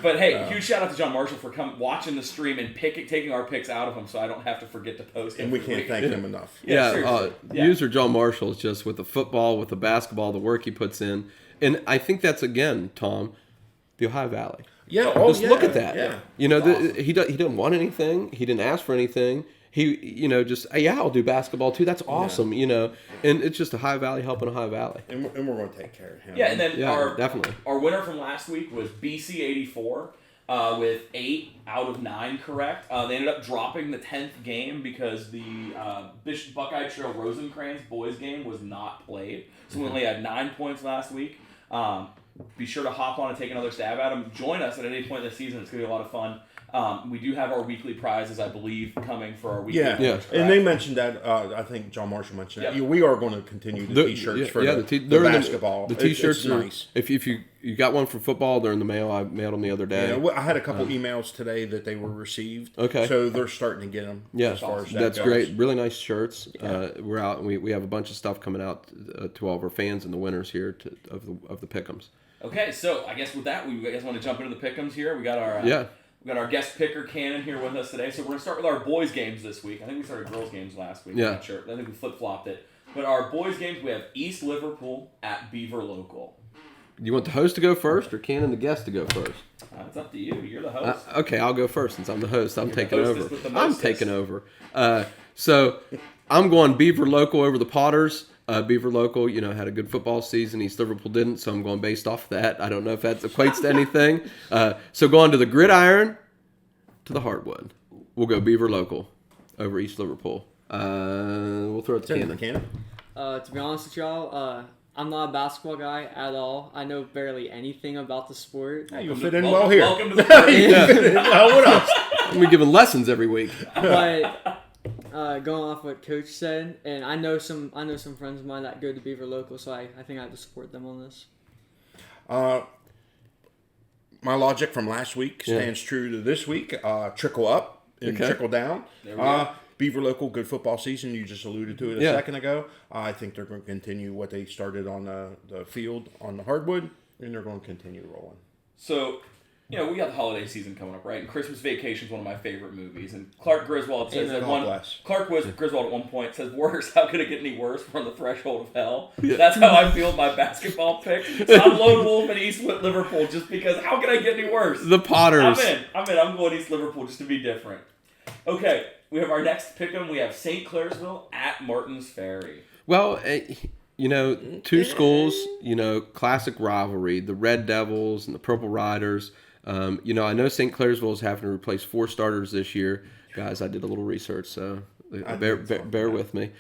But hey, huge shout out to John Marshall for watching the stream and taking our picks out of them so I don't have to forget to post them. And we can't thank them enough. seriously. User John Marshall is just with the football, with the basketball, the work he puts in. And I think that's, again, Tom, the Ohio Valley. Yeah, Just look at that. Yeah. Awesome. He didn't want anything. He didn't ask for anything. He, I'll do basketball too. That's awesome, And it's just Ohio Valley helping Ohio Valley. And we're going to take care of him. Yeah, and then definitely. Our winner from last week was BC84 with 8 out of 9 correct. They ended up dropping the 10th game because the Bishop Buckeye Trail Rosencrantz boys game was not played. So we only had 9 points last week. Be sure to hop on and take another stab at them. Join us at any point in the season. It's going to be a lot of fun. We do have our weekly prizes, I believe, coming for our weekly Yeah. And they mentioned that, I think John Marshall mentioned that. We are going to continue the T-shirts for the basketball. The T-shirts it's are nice. If you got one for football, they're in the mail. I mailed them the other day. Yeah, I had a couple emails today that they were received. Okay. So they're starting to get them. Yeah, as far as that's goes. great. Really nice shirts. We're out, and we have a bunch of stuff coming out to all of our fans and the winners here of the Pick'ems. Okay, so I guess with that, we guys want to jump into the pick'ems here. We got our we got our guest picker Cannon here with us today. So we're gonna start with our boys games this week. I think we started girls games last week. Yeah. I'm not sure. I think we flip flopped it. But our boys games, we have East Liverpool at Beaver Local. You want the host to go first, or Cannon the guest to go first? It's up to you. You're the host. Okay, I'll go first since I'm the host. I'm taking hostess over. with the I'm mostest. taking over. So I'm going Beaver Local over the Potters. Beaver Local, had a good football season. East Liverpool didn't, so I'm going based off that. I don't know if that equates to anything. So going to the gridiron, to the hardwood. We'll go Beaver Local over East Liverpool. We'll throw it to Cannon. To be honest with y'all, I'm not a basketball guy at all. I know barely anything about the sport. You'll fit in well here. Welcome to the party. What else? We're giving lessons every week. But going off what Coach said, and I know some friends of mine that go to Beaver Local, so I think I have to support them on this. My logic from last week stands true to this week. Trickle up and trickle down. There we go. Beaver Local, good football season. You just alluded to it a second ago. I think they're going to continue what they started on the field on the hardwood, and they're going to continue rolling. So, we got the holiday season coming up, right? And Christmas Vacation is one of my favorite movies. And Clark Griswold says Griswold at one point says, "Worse, how could it get any worse? We're on the threshold of hell." Yeah. That's how I feel my basketball pick. So I'm Lone Wolf and Eastwood Liverpool just because how can I get any worse? The Potters. I'm in. I'm going East Liverpool just to be different. Okay, we have our next pick'em. We have St. Clairsville at Martins Ferry. Well, two schools, classic rivalry, the Red Devils and the Purple Riders. I know St. Clairsville is having to replace 4 starters this year. Guys, I did a little research, so bear with me.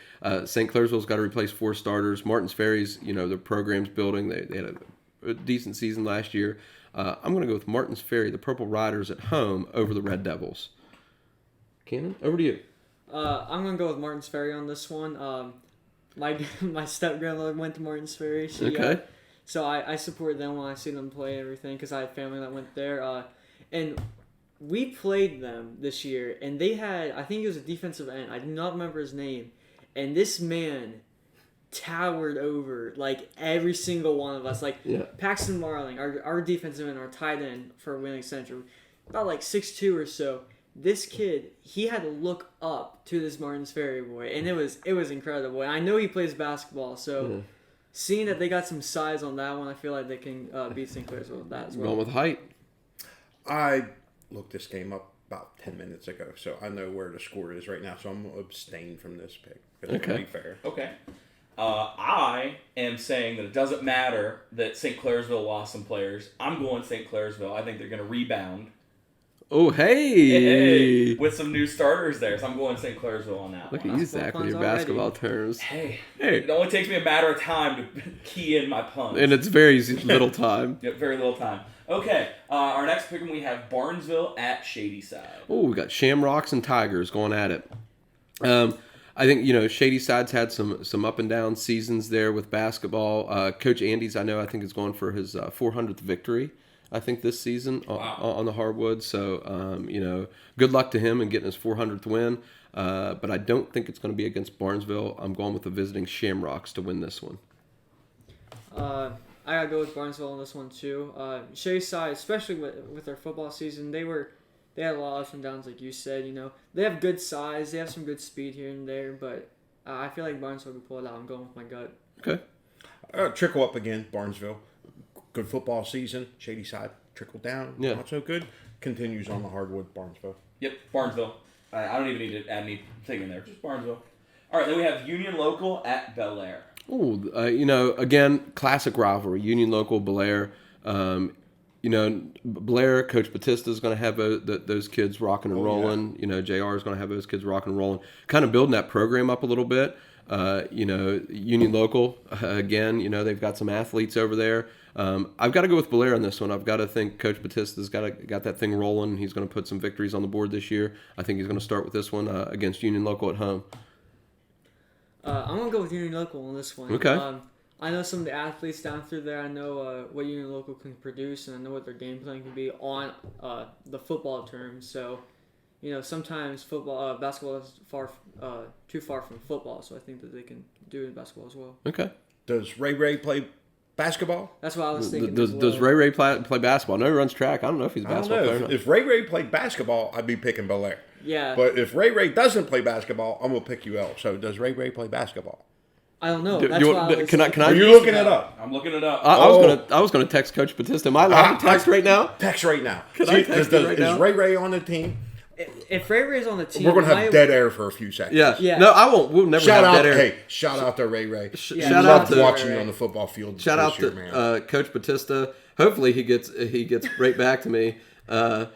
St. Clairsville's got to replace 4 starters. Martins Ferry's, the program's building. They had a decent season last year. I'm going to go with Martins Ferry, the Purple Riders at home over the Red Devils. Cannon, over to you. I'm going to go with Martins Ferry on this one. My step-grandmother went to Martins Ferry. So I support them when I see them play and everything because I had family that went there. And we played them this year, and they had, I think it was a defensive end. I do not remember his name. And this man towered over, every single one of us. Paxton Marling, our defensive end, our tight end for Wheeling Central, about 6'2" or so. This kid, he had to look up to this Martins Ferry boy, and it was incredible. And I know he plays basketball, so seeing that they got some size on that one, I feel like they can beat St. Clairsville with that as well. Going with height. I looked this game up about 10 minutes ago, so I know where the score is right now, so I'm going to abstain from this pick. It's going to be fair. Okay. I am saying that it doesn't matter that St. Clairsville lost some players. I'm going St. Clairsville. I think they're going to rebound. Oh, hey! With some new starters there, so I'm going St. Clairsville on that Look one. at you, Zach, with your basketball terms. Hey, it only takes me a matter of time to key in my puns. And it's very little time. Yep, very little time. Okay, our next pick, we have Barnesville at Shadyside. Oh, we got Shamrocks and Tigers going at it. I think, Shadyside's had some up and down seasons there with basketball. Coach Andy's, I think, is going for his 400th victory. I think this season on the hardwood. So, good luck to him in getting his 400th win. But I don't think it's going to be against Barnesville. I'm going with the visiting Shamrocks to win this one. I got to go with Barnesville on this one, too. Shadyside, especially with their football season, they had a lot of ups and downs, like you said. They have good size. They have some good speed here and there. But I feel like Barnesville can pull it out. I'm going with my gut. Okay. Trickle up again, Barnesville. Good football season. Shadyside trickle down. Yeah. Not so good. Continues on the hardwood. Barnesville. Yep, Barnesville. I don't even need to add anything in there. Just Barnesville. All right, then we have Union Local at Bel Air. Oh, again, classic rivalry. Union Local, Bel Air. Bel Air, Coach Batista is going to have those kids rocking and rolling. Yeah. JR is going to have those kids rocking and rolling. Kind of building that program up a little bit. Union Local, again, they've got some athletes over there. I've got to go with Bel Air on this one. I've got to think Coach Batista's got that thing rolling. He's going to put some victories on the board this year. I think he's going to start with this one against Union Local at home. I'm going to go with Union Local on this one. Okay. I know some of the athletes down through there. I know what Union Local can produce, and I know what their game plan can be on the football terms. So, sometimes basketball is too far from football, so I think that they can do it in basketball as well. Okay. Does Ray play basketball? That's what I was thinking. Does Ray play basketball? I know he runs track. I don't know if he's a basketball player or not. If Ray played basketball, I'd be picking Bel Air. Yeah. But if Ray doesn't play basketball, I'm going to pick UL. So does Ray play basketball? I don't know. That's what I was can I? Are you looking it up? I'm looking it up. I was gonna text Coach Batista. Am I allowed to text right now? Text right now. Can I text right now? Is Ray on the team? If Ray is on the team, we're going to have dead air for a few seconds. Yeah. No, I won't. We'll never have dead air. Hey, shout out to Ray. Shout out to watching you on the football field. Shout out to Coach Batista. Hopefully he gets right back to me. You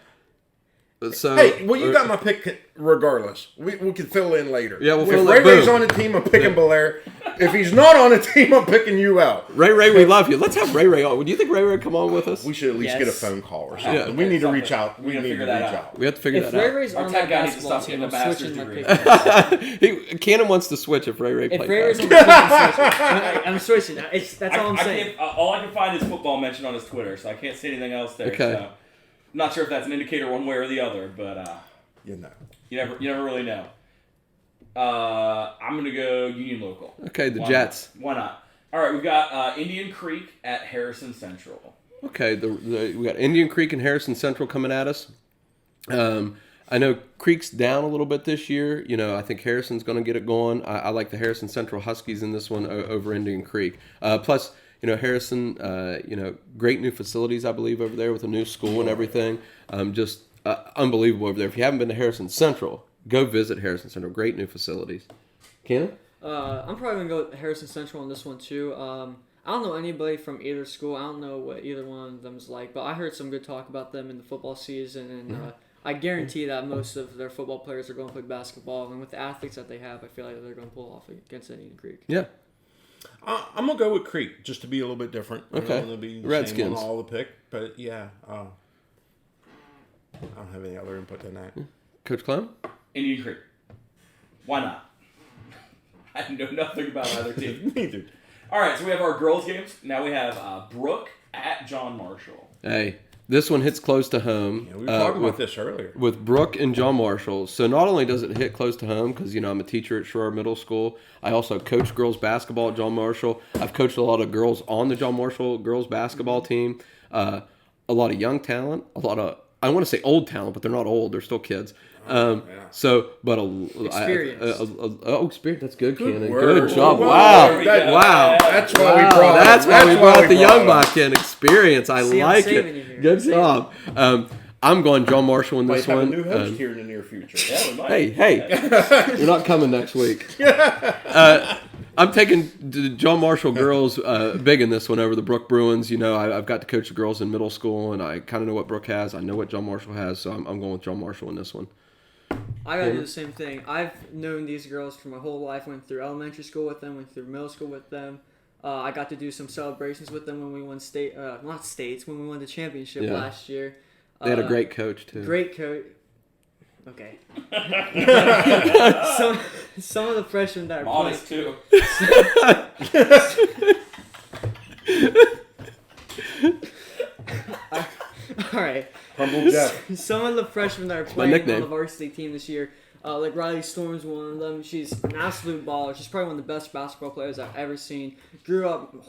got my pick regardless. We can fill in later. Yeah, we'll if fill in. Ray Ray's on the team, I'm picking Bel Air. If he's not on a team, I'm picking you out. Ray, we love you. Let's have Ray on. Would you think Ray come on with us? We should at least get a phone call or something. Yeah. We need to reach out. We need to figure reach that out. We have to figure If that Ray out. Ray's Our on tech that guy needs to basketball stop team, getting I'm a switching my bachelor's pick. Cannon wants to switch if Ray If plays. Ray Ray's on the team, I'm switching. That's all I'm saying. All I can find is football mentioned on his Twitter, so I can't see anything else there. Okay. So I'm not sure if that's an indicator one way or the other, but You know. you never really know. I'm gonna go Union Local. Okay, the Why Jets. not? Why not? All right, we've got Indian Creek at Harrison Central. Okay, we got Indian Creek and Harrison Central coming at us. I know Creek's down a little bit this year. You know, I think Harrison's going to get it going. I like the Harrison Central Huskies in this one over Indian Creek. Plus, you know, Harrison, great new facilities, I believe, over there with a new school and everything. Just unbelievable over there. If you haven't been to Harrison Central, go visit Harrison Central. Great new facilities. Ken? I'm probably going to go with Harrison Central on this one, too. I don't know anybody from either school. I don't know what either one of them's like, but I heard some good talk about them in the football season, and I guarantee that most of their football players are going to play basketball, and with the athletes that they have, I feel like they're going to pull off against Indian Creek. Yeah. I'm going to go with Creek, just to be a little bit different. Okay. I'm going to be Redskins. on all the pick, but yeah. I don't have any other input than that. Coach Clem? Indian Creek. Why not? I know nothing about either team. Neither. All right, so we have our girls' games. Now we have Brooke at John Marshall. Hey, this one hits close to home. Yeah, we were talking about this earlier. With Brooke and John Marshall. So not only does it hit close to home, because, you know, I'm a teacher at Shore Middle School. I also coach girls basketball at John Marshall. I've coached a lot of girls on the John Marshall girls basketball team. A lot of young talent. A lot of, I want to say old talent, but they're not old. They're still kids. So, but Experience. Experience. That's good, Cannon. word. Good job. Whoa. Wow. That- wow. That's why we brought. That's why we brought the young him. buck in. Experience. I See, I'm like saving you it. here. Good job. I'm going John Marshall in Might this have one. a new host here in the near future. Yeah, we might. Hey, you're not coming next week. I'm taking the John Marshall girls big in this one over the Brooke Bruins. You know, I've got to coach the girls in middle school, and I kind of know what Brooke has. I know what John Marshall has, so I'm going with John Marshall in this one. I gotta do the same thing. I've known these girls for my whole life. Went through elementary school with them. Went through middle school with them. I got to do some celebrations with them when we won when we won the championship last year. They had a great coach too. Great coach. Okay. some of the freshmen that are Honest too. all right. Humble Jeff. Some of the freshmen that are my playing on nickname. the varsity team this year, like Riley Storm's one of them. She's an absolute baller. She's probably one of the best basketball players I've ever seen. Grew up with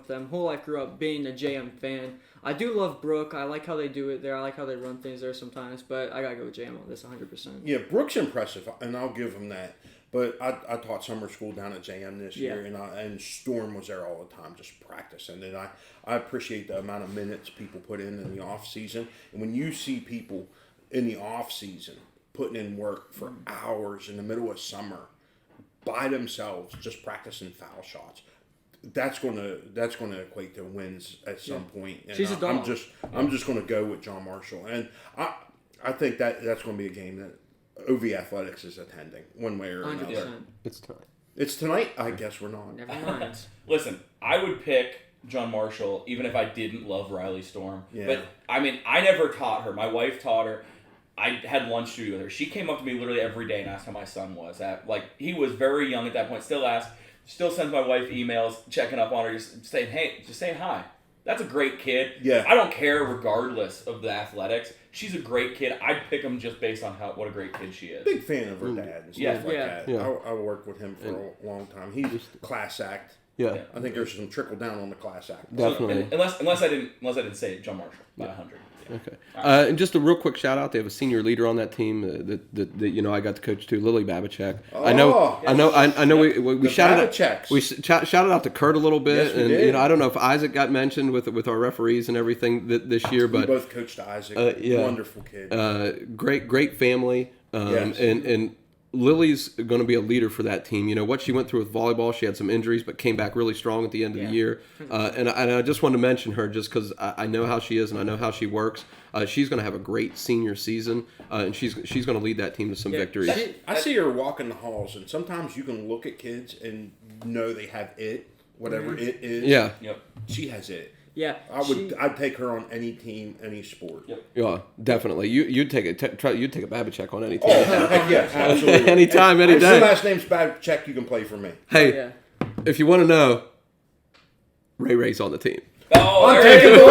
them. Whole life grew up being a JM fan. I do love Brooke. I like how they do it there. I like how they run things there sometimes. But I gotta go with JM on this 100%. Yeah, Brooke's impressive, and I'll give him that. But I taught summer school down at JM this year, and Storm was there all the time, just practicing. And I appreciate the amount of minutes people put in the off season. And when you see people in the off season putting in work for hours in the middle of summer by themselves, just practicing foul shots, that's gonna equate to wins at some point. And She's a dog. I'm just gonna go with John Marshall, and I think that's gonna be a game that OV Athletics is attending one way or 100%. another. It's tonight. It's tonight. I guess we're not. Never mind. Listen, I would pick John Marshall even if I didn't love Riley Storm. Yeah. But I mean, I never taught her. My wife taught her. I had lunch duty with her. She came up to me literally every day and asked how my son was. He was very young at that point. Still sends my wife emails checking up on her, just saying hi. That's a great kid. Yeah. I don't care regardless of the athletics. She's a great kid. I'd pick him just based on what a great kid she is. Big fan of her dad and stuff like that. Yeah. I worked with him for a long time. He's class act. Yeah, I think there's some trickle down on the class act. definitely. Unless I didn't say it, John Marshall by 100. Yeah. Okay. And just a real quick shout out. They have a senior leader on that team that I got to coach too, Lily Babachek. I know. We shouted Babacheks. we shouted out to Kurt a little bit, Yes, we and did. I don't know if Isaac got mentioned with our referees and everything this year, We but both coached Isaac. yeah. Wonderful kid. great family. Yes. And Lily's going to be a leader for that team. You know, what she went through with volleyball, she had some injuries, but came back really strong at the end of the year. And I just wanted to mention her just because I know how she is and I know how she works. She's going to have a great senior season, and she's going to lead that team to some victories. I see her walking the halls, and sometimes you can look at kids and know they have it, whatever it is. Yeah. Yep. She has it. Yeah, I'd take her on any team, any sport. Yep. Yeah, definitely. You'd take a Babachek on any team. Yes, absolutely. Anytime, any If day. your last name's Babachek, you can play for me. Hey, if you want to know, Ray's on the team. Oh, I'm there taking you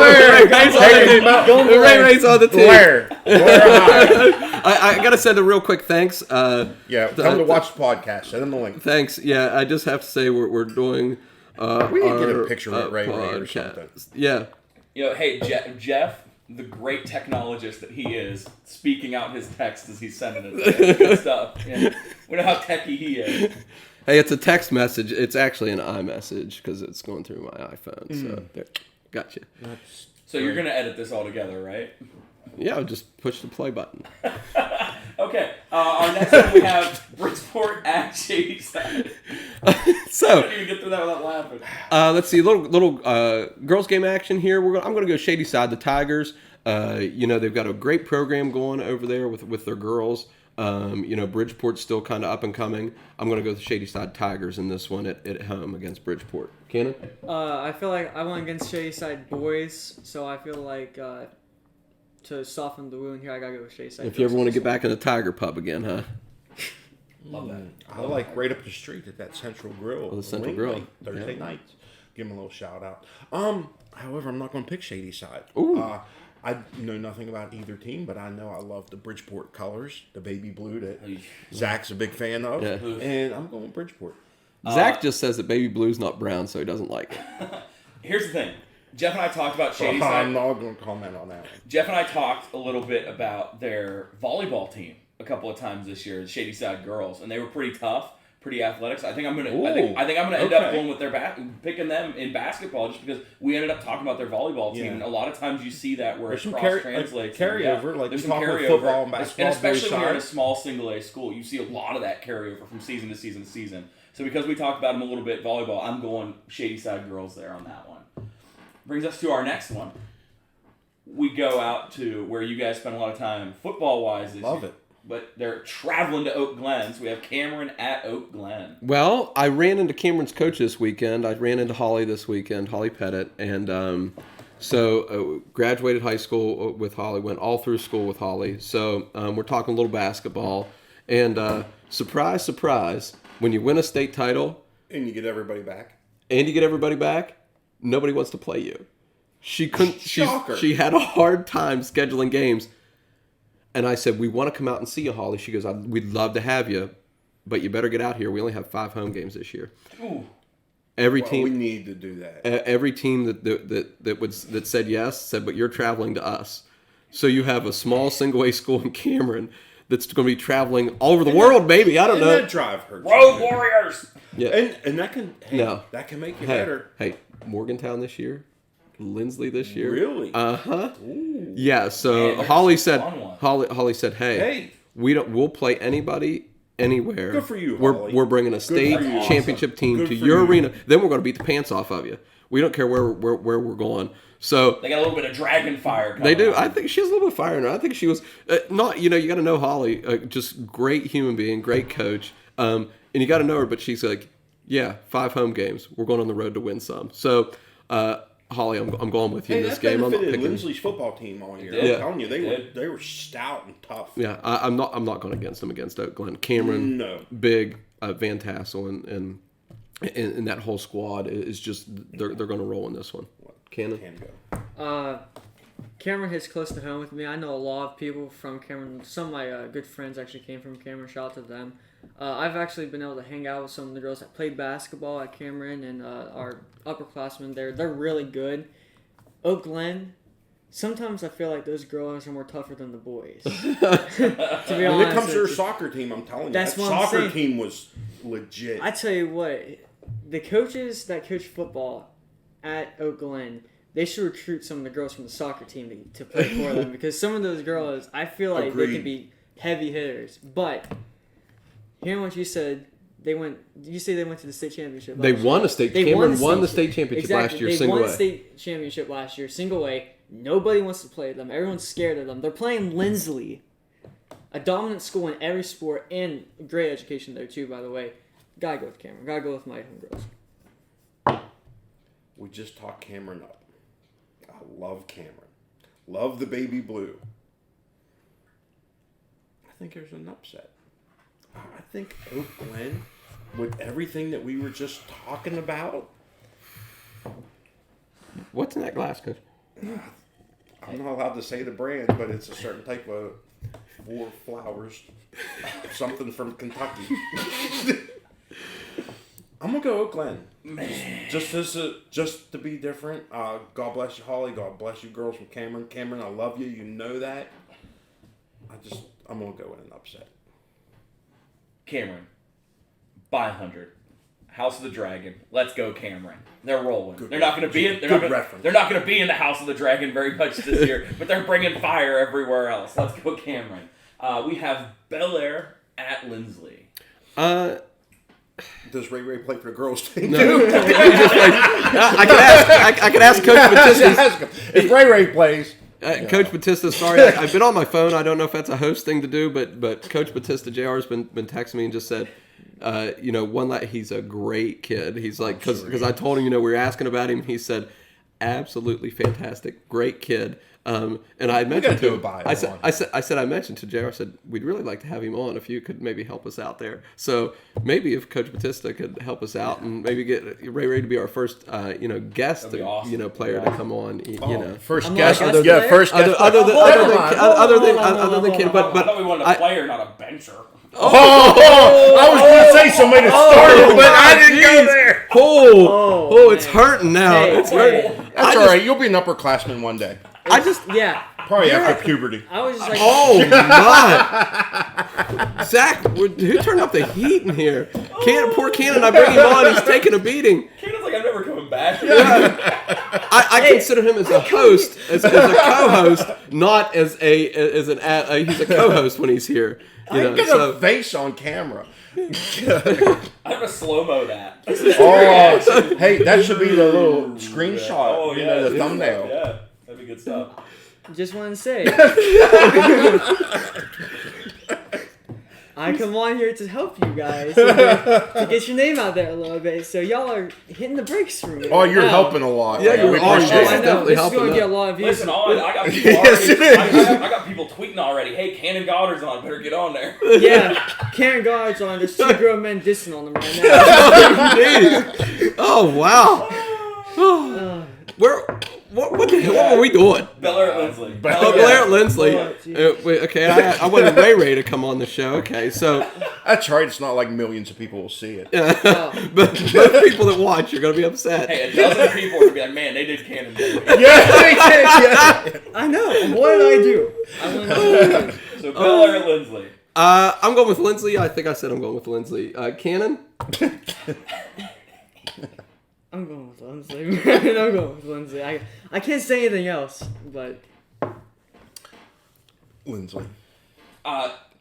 go. Ray's on the team. Blair. I got to send a real quick thanks. Come to watch the podcast. Send them the link. Thanks. Yeah, I just have to say we're doing. We need to get a picture with Ray or something. Yeah. You know, hey, Jeff, the great technologist that he is, speaking out his text as he's sending it. Good stuff. Yeah. We know how techie he is. Hey, it's a text message. It's actually an iMessage because it's going through my iPhone. So, there, gotcha. So you're going to edit this all together, right? Yeah, I'll just push the play button. Okay. Our next one we have Bridgeport at Shadyside. So, I didn't even get through that without laughing. let's see, little girls game action here. I'm going to go Shadyside, the Tigers. You know, they've got a great program going over there with their girls. You know, Bridgeport's still kind of up and coming. I'm going to go with the Shadyside Tigers in this one at home against Bridgeport. Cannon? I feel like I went against Shadyside boys, so I feel like to soften the wound here, I gotta go with Shadyside. If you ever want to get back in the Tiger Pub again, huh? Love that. I like right up the street at that Central Grill. The Central Late Grill. night, Thursday nights. Give them a little shout out. However, I'm not going to pick Shadyside. I know nothing about either team, but I know I love the Bridgeport colors, the baby blue that Zak's a big fan of, and I'm going Bridgeport. Zak just says that baby blue's not brown, so he doesn't like it. Here's the thing. Jeff and I talked about Shadyside. I'm not going to comment on that one. Jeff and I talked a little bit about their volleyball team a couple of times this year, the Shadyside girls, and they were pretty tough, pretty athletic. So I think I'm gonna end up going with picking them in basketball just because we ended up talking about their volleyball team, and a lot of times you see that where there's it some cross translates. Carryover, like there's you some talk about carryover, football and basketball, and especially when you're in a both small single A school, you see a lot of that carryover from season to season to season. So because we talked about them a little bit volleyball, I'm going Shadyside girls there on that one. Brings us to our next one. We go out to where you guys spend a lot of time football-wise this Love year. it. But they're traveling to Oak Glen, so we have Cameron at Oak Glen. Well, I ran into Cameron's coach this weekend. I ran into Holly this weekend, Holly Pettit, and graduated high school with Holly, went all through school with Holly. So we're talking a little basketball. And surprise, surprise, when you win a state title And you get everybody back. nobody wants to play you. She couldn't. Shocker. She had a hard time scheduling games. And I said, we want to come out and see you, Holly. She goes, we'd love to have you, but you better get out here. We only have 5 home games this year. Ooh. Every team. We need to do that. Every team that said yes said, but you're traveling to us. So you have a small single A school in Cameron that's going to be traveling all over the world, maybe. I don't know. That drive hurts. Road Warriors! Yeah. And that can that can make you better. Hey, Morgantown this year, Lindsley this year. Really? Yeah. So Man, Holly that's a said, fun one. Holly said, hey, we'll play anybody anywhere. Good for you, We're Holly. we're bringing a state championship team to your arena. Then we're going to beat the pants off of you. We don't care where we're going. So They got a little bit of dragon fire coming they do. on. I think she has a little bit of fire in her. I think she was not. You got to know Holly. Just great human being, great coach. And you got to know her. But she's like, yeah, 5 home games. We're going on the road to win some. So, Holly, I'm going with you in this game. I'm not picking Lindsley's football team all year. did. I'm telling you, they were stout and tough. Yeah, I'm not going against them against Oak Glen. Cameron, No. Big, Van Tassel, and that whole squad is just they're going to roll in this one. Cannon? Can go. Cameron hits close to home with me. I know a lot of people from Cameron. Some of my good friends actually came from Cameron. Shout out to them. I've actually been able to hang out with some of the girls that played basketball at Cameron and our upperclassmen there. They're really good. Oak Glen, sometimes I feel like those girls are more tougher than the boys. To be honest, When it comes to her soccer team, I'm telling you, That's that what I'm soccer saying. team was legit. I tell you what, the coaches that coach football at Oak Glen, they should recruit some of the girls from the soccer team to play for them because some of those girls, I feel like they Agreed. can be heavy hitters. But hearing what you said, you say they went to the state championship. They won the state. Cameron won the state championship last year, single A. They won the state championship last year, single A. Nobody wants to play them. Everyone's scared of them. They're playing Lindsley, a dominant school in every sport and great education there too. By the way, gotta go with Cameron. Gotta go with my homegirls. We just talked Cameron up. I love Cameron. Love the baby blue. I think there's an upset. I think Oak Glen, with everything that we were just talking about. What's in that glass, Coach? I'm not allowed to say the brand, but it's a certain type of flowers. Something from Kentucky. I'm gonna go Oak Glen. Man. Just to be different. God bless you, Holly. God bless you, girls from Cameron. Cameron, I love you. You know that. I'm gonna go in an upset. Cameron, by 100. House of the Dragon. Let's go, Cameron. They're rolling. They're not going to be in. They're not going to be in the House of the Dragon very much this year, but they're bringing fire everywhere else. Let's go, Cameron. We have Bel Air at Lindsley. Does Ray play for the girls' team? No. I could ask Coach Batista. If Ray plays. Coach Batista, sorry, I've been on my phone. I don't know if that's a host thing to do, but Coach Batista, JR, has been texting me and just said, he's a great kid. He's like, because I told him, we were asking about him. He said, absolutely fantastic, great kid. And I had mentioned to him, I mentioned to JR, I said, we'd really like to have him on if you could maybe help us out there. So maybe if Coach Batista could help us out and maybe get Ray to be our first, guest, awesome. Player to come on, First guest. Other than kid, but I thought we wanted a player, not a bencher. I was going to say somebody to start it, but I didn't go there. It's hurting now. It's hurting. That's all right. You'll be an upperclassman one day. Probably after puberty. I was just like, oh my, Zak, who turned up the heat in here? Poor Cannon. I bring him on. He's taking a beating. Cannon's like, I'm never coming back. I consider him as a host, as a co-host, not as he's a co-host when he's here. Get a face on camera. I have a slow-mo that. Hey, that should be the little screenshot. Oh, yeah. The thumbnail. Yeah, that'd be good stuff. Just want to say, I come on here to help you guys, to get your name out there a little bit. So y'all are hitting the brakes for me. Oh, you're helping a lot. Yeah, you're I know. This is going to get a lot of views. Listen, I got people already. I got people tweeting already. Hey, Cannon Goddard's on. Better get on there. Yeah, Cannon Goddard's on. There's 2 grown men dissing on them right now. Oh wow. What the hell? What were we doing? Bel Air at Lindsley. Bel Air at Lindsley. Okay, I wanted Ray to come on the show. Okay, so that's right. It's not like millions of people will see it. But most people that watch are going to be upset. Hey, a dozen people are going to be like, man, they did Cannon. Yeah, they did. Yeah. I know. What did I do? So Bel Air at Lindsley. I'm going with Lindsley. I think I said I'm going with Lindsley. Cannon. I'm going with Lindsley. I'm going with Lindsley. I can't say anything else, but Lindsley.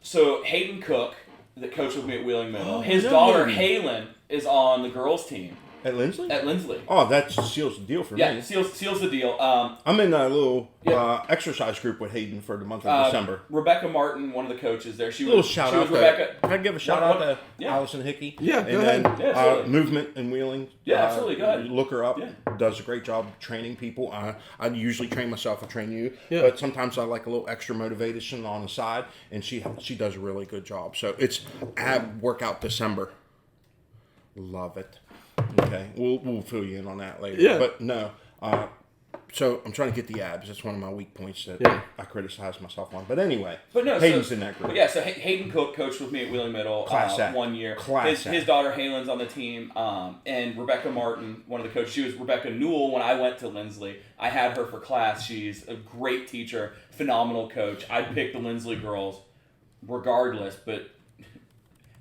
So Hayden Cook, that coached with me at Wheeling Middle, his daughter Halen is on the girls' team. At Lindsley? At Lindsley. Oh, that seals the deal for me. Yeah, seals the deal. I'm in a little exercise group with Hayden for the month of December. Rebecca Martin, one of the coaches there. She was shout out. Rebecca. Can I give a shout out to Allison Hickey? Yeah, go ahead. Movement in Wheeling. Yeah, absolutely. Go ahead. Look her up. Yeah. Does a great job training people. I usually train myself. I train you. Yeah. But sometimes I like a little extra motivation on the side, and she does a really good job. So it's ab workout December. Love it. Okay, we'll fill you in on that later. Yeah. But no, so I'm trying to get the abs. That's one of my weak points that I criticize myself on. But anyway, Hayden's in that group. So Hayden Cook coached with me at Wheeling Middle 1 year. His daughter Halen's on the team, and Rebecca Martin, one of the coaches. She was Rebecca Newell when I went to Lindsley. I had her for class. She's a great teacher, phenomenal coach. I'd pick the Lindsley girls regardless, but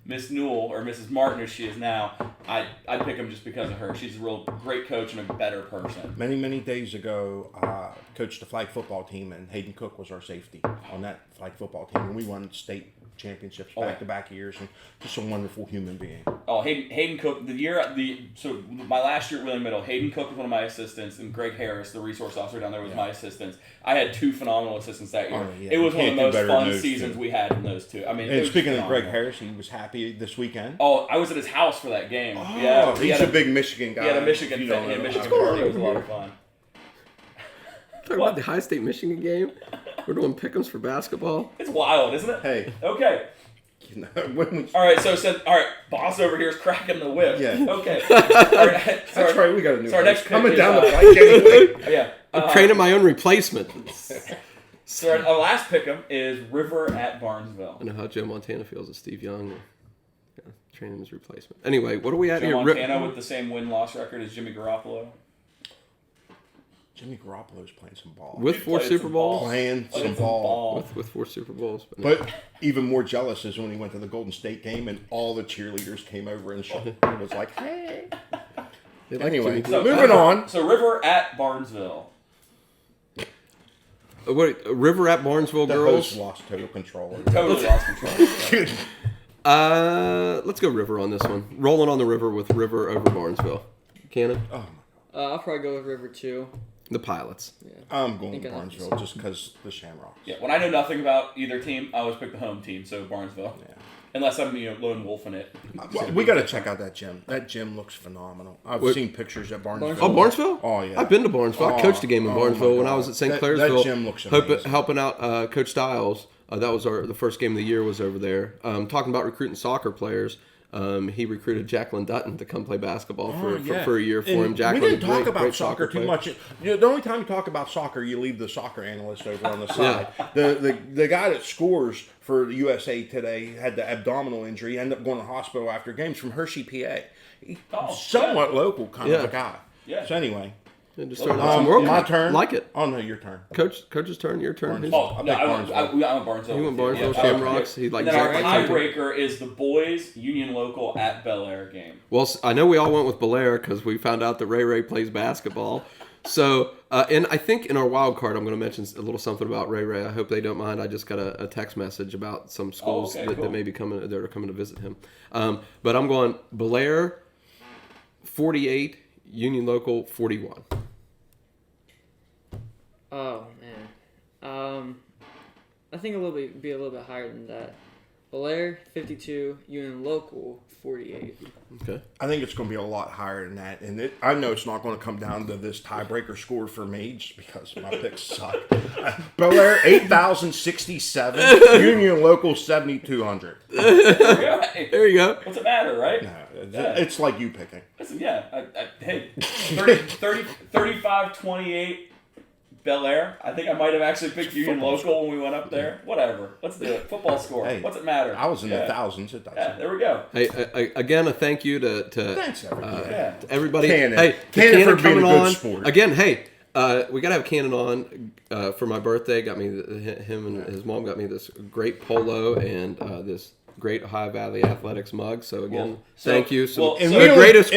Miss Newell, or Mrs. Martin as she is now, I'd pick them just because of her. She's a real great coach and a better person. Many days ago, coached the flag football team, and Hayden Cook was our safety on that flag football team, and we won state championships back-to-back years, and just a wonderful human being. Oh, Hayden Cook, so my last year at Wheeling Middle, Hayden Cook was one of my assistants, and Greg Harris, the resource officer down there, was my assistant. I had 2 phenomenal assistants that year. Yeah. It was one of the most fun seasons we had in those 2. I mean, and speaking of Greg Harris, he was happy this weekend. Oh, I was at his house for that game. Oh, yeah, he's a big Michigan guy. He had a Michigan party. It was a lot of fun. Talking about the High State Michigan game. We're doing pick'ems for basketball. It's wild, isn't it? Hey. Okay. All right, boss over here is cracking the whip. Yeah. Okay. That's right, we got a new next pick coming is, down the pike anyway. Yeah. I'm training my own replacement. So our last pick'em is River at Barnesville. I know how Joe Montana feels. It's Steve Young. Training his replacement. Anyway, what are we at Joe here? Montana with the same win-loss record as Jimmy Garoppolo. Jimmy Garoppolo's playing some ball. With 4 Super Bowls? Playing some ball. With 4 Super Bowls. But even more jealous is when he went to the Golden State game and all the cheerleaders came over and was like, hey. Anyway, moving on. So River at Barnesville. River at Barnesville the girls? Host lost total control. Totally lost control. Let's go River on this one. Rolling on the River with River over Barnesville. Cannon? I'll probably go with River too. The Pilots. Yeah. I'm going with Barnesville just because the Shamrocks. Yeah, when I know nothing about either team, I always pick the home team, so Barnesville. Yeah. Unless I'm lone wolfing it. We got to check out that gym. That gym looks phenomenal. I've seen pictures at Barnesville. Oh, Barnesville? Oh, yeah. I've been to Barnesville. I coached a game in Barnesville when I was at St. Clairsville. That gym looks amazing. Helping out Coach Stiles. That was the first game of the year was over there. Talking about recruiting soccer players. He recruited Jacqueline Dutton to come play basketball for a year for him. Jacqueline, we didn't talk about soccer too much. The only time you talk about soccer, you leave the soccer analyst over on the side. The guy that scores for the USA today had the abdominal injury, ended up going to the hospital after games from Hershey, PA. Somewhat local kind of a guy. Yeah. So anyway. Just my turn. Like it. Oh no, your turn. Coach's turn. Your turn. I went Barnesville. You went Barnesville. Shamrocks. He like. Then our tiebreaker is the boys Union Local at Bel Air game. Well, I know we all went with Bel Air because we found out that Ray plays basketball. So, and I think in our wild card, I'm going to mention a little something about Ray. I hope they don't mind. I just got a text message about some schools that may be coming. That are coming to visit him. But I'm going Bel Air 48, Union Local 41. Oh man, I think be a little bit higher than that. Bel Air 52, Union Local 48. Okay. I think it's going to be a lot higher than that, and I know it's not going to come down to this tiebreaker score for me, just because my picks suck. Bel Air 8,067, Union Local 7,200. There you go. What's it matter, right? No, it's like you picking. Listen, hey, 35-28. Bel Air. I think I might have actually picked Union Local when we went up there. Whatever. Let's do it. Football score. Hey, what's it matter? I was in the thousands. It doesn't. Yeah, there we go. Hey, again, a thank you to thanks to everybody. Cannon. Hey, Cannon for being coming a good on. sport. Again, hey, we got to have Cannon on for my birthday. Got me him and his mom got me this great polo and this great Ohio Valley Athletics mug. So again, thank you. The greatest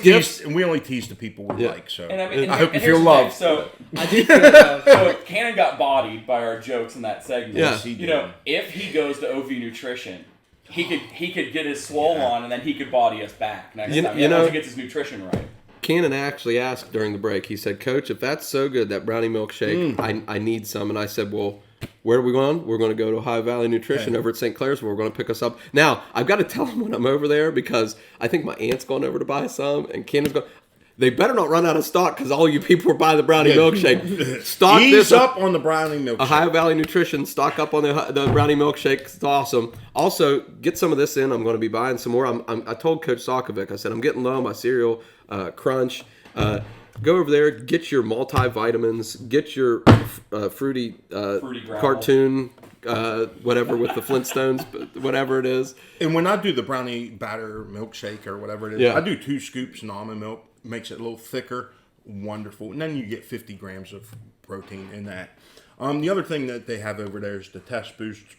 gifts. And we only tease the people we like. So I hope you feel loved. So I do feel loved. So Cannon got bodied by our jokes in that segment. Yeah. If he goes to OV Nutrition, he could get his swole on, and then he could body us back next time. Once he gets his nutrition right. Cannon actually asked during the break. He said, "Coach, if that's so good, that brownie milkshake, I need some." And I said, "Well, where are we going? We're going to go to Ohio Valley Nutrition over at St. Clairsville. We're going to pick us up." Now, I've got to tell them when I'm over there because I think my aunt's going over to buy some, and Cannon's going. They better not run out of stock because all you people are buying the brownie milkshake. Stock Ease up on the brownie milkshake. Ohio Valley Nutrition, stock up on the brownie milkshake. It's awesome. Also, get some of this in. I'm going to be buying some more. I told Coach Sokovic, I said, I'm getting low on my cereal crunch. Go over there, get your multivitamins, get your fruity cartoon, whatever with the Flintstones, whatever it is. And when I do the brownie batter milkshake or whatever it is, I do 2 scoops of almond milk. Makes it a little thicker, wonderful. And then you get 50 grams of protein in that. The other thing that they have over there is the test boosters.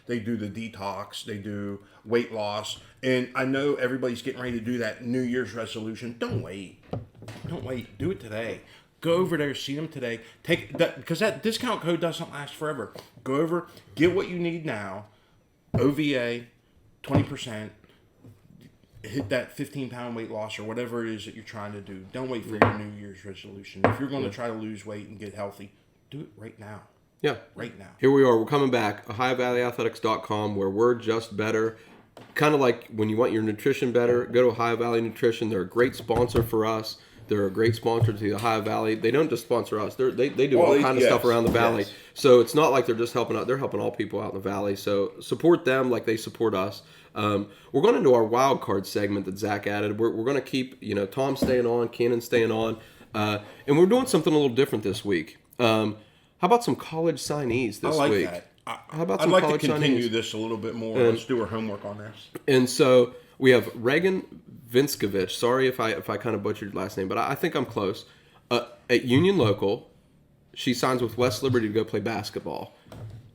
They do the detox. They do weight loss. And I know everybody's getting ready to do that New Year's resolution. Don't wait. Do it today. Go over there, see them today. Take that because that discount code doesn't last forever. Go over, get what you need now. OVA, 20%. Hit that 15-pound weight loss or whatever it is that you're trying to do. Don't wait for your New Year's resolution. If you're going to try to lose weight and get healthy, do it right now. Yeah. Right now. Here we are. We're coming back. OhioValleyAthletics.com, where we're just better. Kind of like when you want your nutrition better, go to Ohio Valley Nutrition. They're a great sponsor for us. They're a great sponsor to the Ohio Valley. They don't just sponsor us. They do all kind of stuff around the valley. Yes. So it's not like they're just helping out. They're helping all people out in the valley. So support them like they support us. We're going into our wild card segment that Zak added. We're going to keep, Tom staying on, Kenan staying on. And we're doing something a little different this week. How about some college signees this week? I like that. How about some I'd like college to continue signees? this a little bit more. Let's do our homework on this. And so we have Reagan Vinskovich. Sorry if I kind of butchered your last name, but I think I'm close. At Union Local, she signs with West Liberty to go play basketball.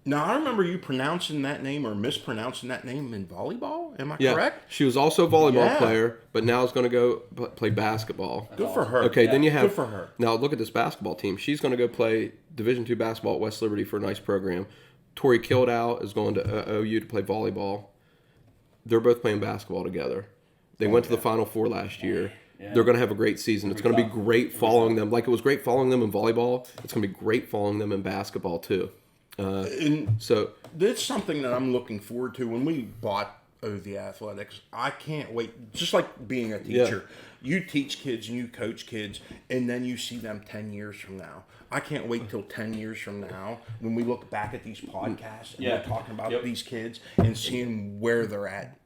Now, I remember you pronouncing that name or mispronouncing that name in volleyball. Am I correct? She was also a volleyball player, but now is going to go play basketball. Good for her. Okay, then you have... Good for her. Now, look at this basketball team. She's going to go play Division II basketball at West Liberty for a nice program. Tori Kildow is going to OU to play volleyball. They're both playing basketball together. They went to the Final Four last year. Yeah. They're going to have a great season. It's going to be great following them. Like it was great following them in volleyball, it's going to be great following them in basketball too. So that's something that I'm looking forward to. When we bought OV Athletics, I can't wait. Just like being a teacher, you teach kids and you coach kids, and then you see them 10 years from now. I can't wait till 10 years from now when we look back at these podcasts and we're talking about these kids and seeing where they're at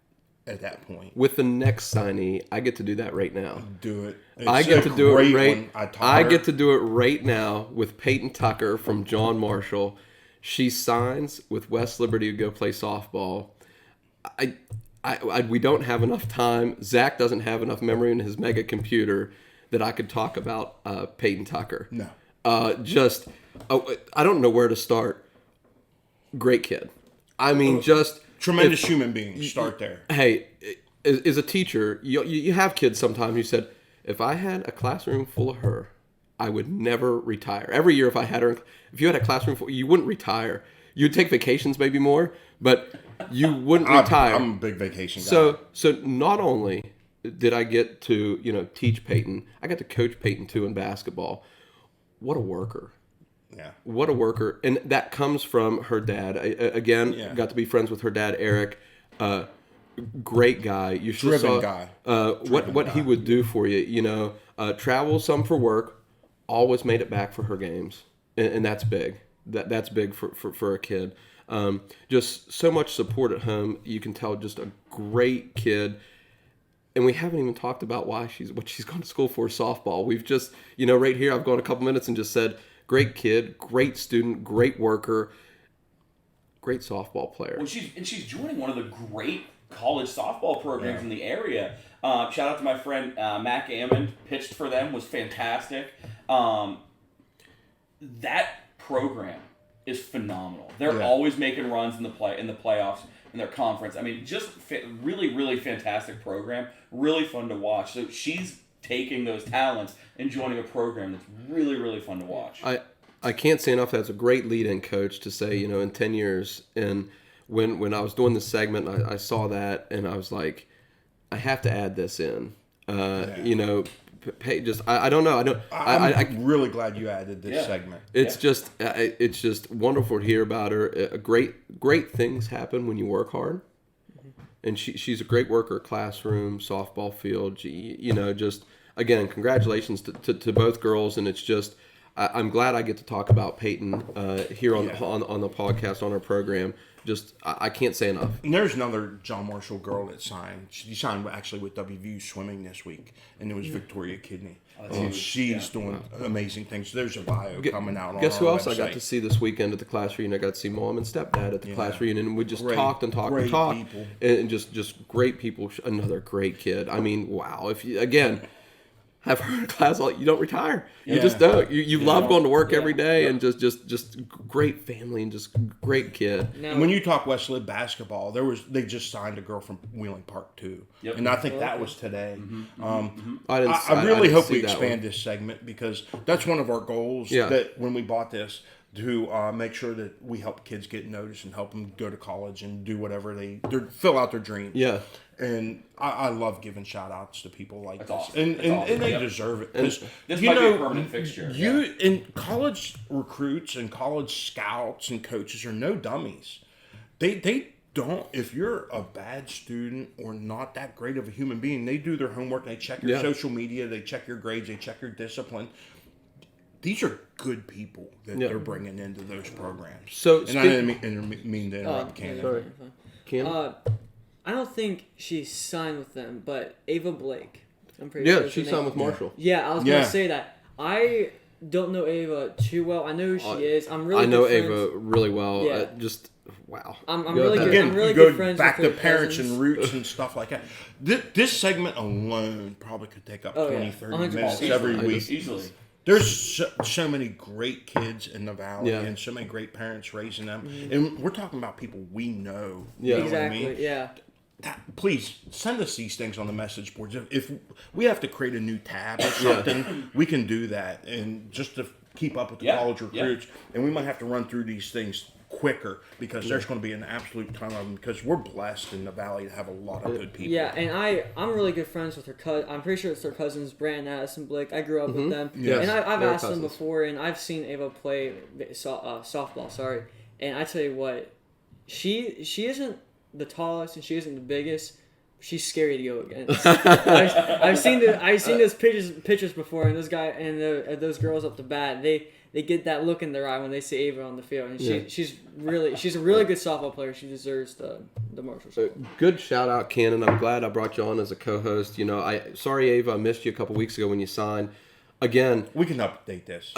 that point. With the next signee, I get to do that right now. Do it. I get to do it right. I get to do it right now with Peyton Tucker from John Marshall. She signs with West Liberty to go play softball. We don't have enough time. Zak doesn't have enough memory in his mega computer that I could talk about Peyton Tucker. No. I don't know where to start. Great kid. I mean, tremendous human being. Start there. Hey, as a teacher, you have kids sometimes. You said, if I had a classroom full of her, I would never retire. Every year, if you had a classroom full, you wouldn't retire. You'd take vacations maybe more, but you wouldn't retire. I'm a big vacation guy. So not only did I get to teach Peyton, I got to coach Peyton too in basketball. What a worker. Yeah. What a worker. And that comes from her dad. Got to be friends with her dad, Eric. Great guy. You should Driven guy. What he would do for you, travel some for work, always made it back for her games. And that's big. That's big for a kid. Just so much support at home. You can tell just a great kid. And we haven't even talked about what she's gone to school for, softball. We've just, right here, I've gone a couple minutes and just said, great kid, great student, great worker, great softball player. Well, she's joining one of the great college softball programs in the area. Shout out to my friend Mac Ammon, pitched for them, was fantastic. That program is phenomenal. They're always making runs in the playoffs in their conference. I mean, just really, really fantastic program. Really fun to watch. So she's taking those talents and joining a program that's really, really fun to watch. I can't say enough. That's a great lead-in coach to say, in 10 years. And when I was doing this segment, I saw that and I was like, I have to add this in. I don't know. I'm really glad you added this segment. It's just wonderful to hear about her. Great things happen when you work hard, and she's a great worker. Classroom, softball field. Again, congratulations to both girls, and it's just I'm glad I get to talk about Peyton here on the podcast on our program. Just I can't say enough. And there's another John Marshall girl that signed. She signed actually with WVU swimming this week, and it was Victoria Kidney. She's doing amazing things. There's a bio coming out on our Guess who else website. I got to see this weekend at the class reunion? I got to see Mom and Stepdad at the class reunion, and we just talked and talked and talked. People. And just great people. Another great kid. I mean, wow. have her in class. You don't retire. You Yeah. just don't. You love going to work Yeah. every day and just great family and just great kid. And Now, when you talk West Lib basketball, they just signed a girl from Wheeling Park too, Yep. and I think that was today. I really didn't hope see we that expand one. this segment because that's one of our goals. Yeah. That when we bought this, to make sure that we help kids get noticed and help them go to college and do whatever they fill out their dreams. Yeah. And I love giving shout outs to people like That's this. awesome. And, That's and, awesome. and they Yep. deserve it. 'Cause, This you might be a know, permanent fixture. You and college recruits and college scouts and coaches are no dummies. They don't, if you're a bad student or not that great of a human being, they do their homework, they check your Yeah. social media, they check your grades, they check your discipline. These are good people that Yeah. they're bringing into those programs. So and I didn't mean to interrupt Cannon. Sorry. Ken? I don't think she signed with them, but Ava Blake. I'm pretty Yeah, sure. she signed with Marshall. Yeah, I was Yeah. gonna say that. I don't know Ava too well. I know who she is. I'm really. I know good friends. Ava really well. Yeah. Just wow. I'm Go really ahead. good. Again, I'm really you go good friends back with to her parents cousins. and roots and stuff like that. This segment alone probably could take up Oh, 20, yeah. 30 100%. minutes Easily. every I week. just- Easily. There's so many great kids in the valley Yeah. and so many great parents raising them. Mm-hmm. And we're talking about people we know. Yeah. You know Exactly. what I mean? Yeah. Please send us these things on the message boards. If we have to create a new tab or something, we can do that. And just to keep up with the Yeah. college recruits. And we might have to run through these things quicker because there's going to be an absolute ton of them because we're blessed in the valley to have a lot of good people. Yeah, and I'm really good friends with her cousin. I'm pretty sure it's her cousins, Brandon, Addison, Blake. I grew up with them, Yes. and I've They're asked them cousins. before, and I've seen Ava play softball. Sorry, and I tell you what, she isn't the tallest and she isn't the biggest. She's scary to go against. I've seen those pictures before, and those guy and those girls up the bat, they get that look in their eye when they see Ava on the field, and she's a really good softball player. She deserves the Marshall. So, good shout out, Cannon. I'm glad I brought you on as a co-host. You know, sorry Ava, I missed you a couple weeks ago when you signed. Again, We can update this.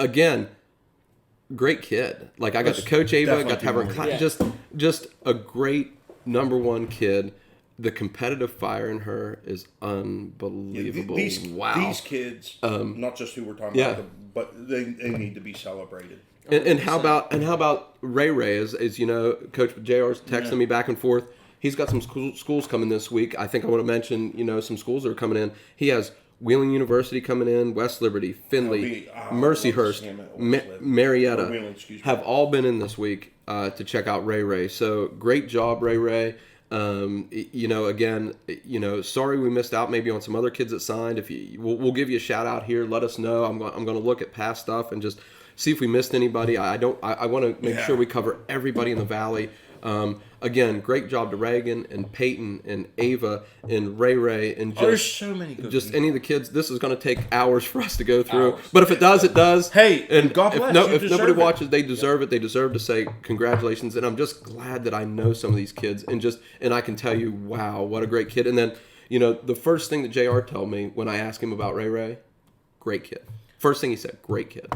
great kid. Like I got Let's to coach Ava, got to have her in definitely class. do more. Just a great number one kid. The competitive fire in her is unbelievable. Wow. These kids, not just who we're talking yeah. about, but they need to be celebrated. And how about Ray as you know, Coach JR's texting me back and forth. He's got some schools coming this week. I think I want to mention, you know, some schools that are coming in. He has Wheeling University coming in, West Liberty, Findlay, Mercyhurst, Marietta Wheeling, excuse me. have all been in this week to check out Ray. So great job, Ray. You know, again, you know, sorry we missed out maybe on some other kids that signed. We'll give you a shout out here. Let us know. I'm going to look at past stuff and just see if we missed anybody. I want to make sure we cover everybody in the valley. Again, great job to Reagan and Peyton and Ava and Ray and just There's so many good just people. any of the kids. This is going to take hours for us to go through. Hours. But if it does, it does. Hey, and God bless, you if deserve nobody it. watches, they deserve it. They deserve to say congratulations. And I'm just glad that I know some of these kids and I can tell you, wow, what a great kid. And then, you know, the first thing that JR told me when I asked him about Ray, great kid. First thing he said, great kid.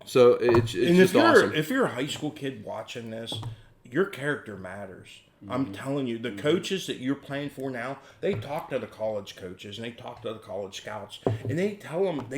So it's And just awesome. if you're a high school kid watching this, your character matters. I'm telling you, the coaches that you're playing for now, they talk to the college coaches and they talk to the college scouts, and they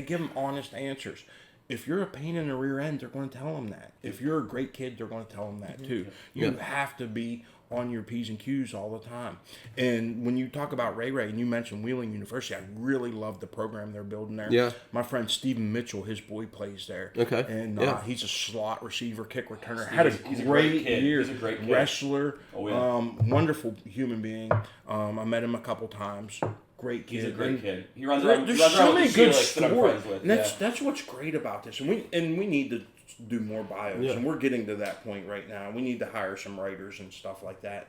give them honest answers. If you're a pain in the rear end, they're going to tell them that. If you're a great kid, they're going to tell them that too. You have to be on your P's and Q's all the time. And when you talk about Ray, and you mentioned Wheeling University, I really love the program they're building there. Yeah. My friend Stephen Mitchell, his boy plays there. Okay. And Yeah. he's a slot receiver, kick returner. He's a great kid. year. He's a great kid. Wrestler. Oh, yeah. Wonderful human being. I met him a couple times. Great kid. He's a great And kid. He runs around. There's he runs so around many with good Felix that I'm stories. friends with. And that's what's great about this. And we need to do more bios. Yeah. And we're getting to that point right now. We need to hire some writers and stuff like that.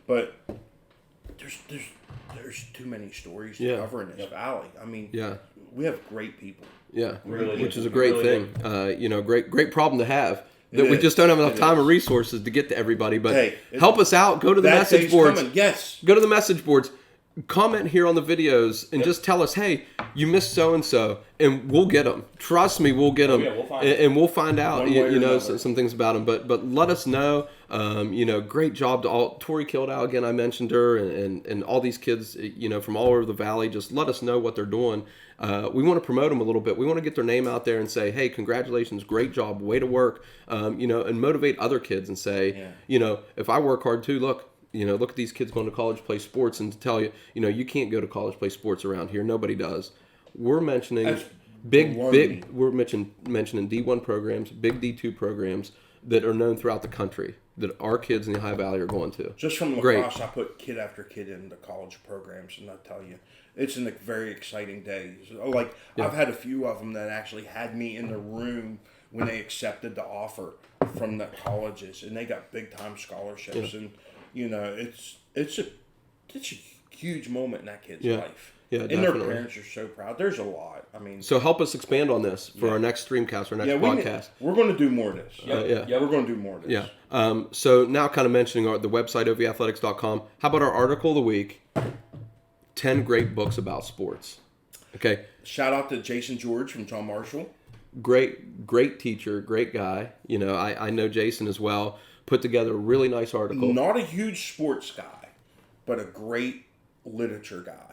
But there's too many stories to cover in this valley. I mean, we have great people. Yeah, Really which do. is a great Really thing. You know, great problem to have. That It we is. just don't have enough It time is. or resources to get to everybody. But Hey, help us out. Go to the That message day's boards. coming. Yes. Go to the message boards. Comment here on the videos and just tell us, hey, you missed so and so, and we'll get them. Trust me, we'll get them, yeah, we'll find and we'll find out. One way or You know another. some things about them. But let us know. Great job to all. Tori Kildow, again, I mentioned her, and all these kids, from all over the valley. Just let us know what they're doing. We want to promote them a little bit. We want to get their name out there and say, hey, congratulations, great job, way to work, and motivate other kids and say, if I work hard too, look at these kids going to college, play sports, and to tell you, you can't go to college, play sports around here. Nobody does. We're mentioning we're mentioning D1 programs, big D2 programs that are known throughout the country that our kids in the Ohio Valley are going to. Just from lacrosse, I put kid after kid in the college programs, and I tell you, it's a very exciting day. I've had a few of them that actually had me in the room when they accepted the offer from the colleges, and they got big time scholarships, and it's a huge moment in that kid's life. Yeah, and definitely. Their parents are so proud. There's a lot. I mean, so help us expand on this for our next Streamcast, our next podcast. We're going to do more of this. We're going to do more of this. Yeah. So now kind of mentioning the website, ovathletics.com. How about our article of the week? 10 great books about sports. Okay. Shout out to Jason George from John Marshall. Great teacher, great guy. I know Jason as well. Put together a really nice article. Not a huge sports guy, but a great literature guy.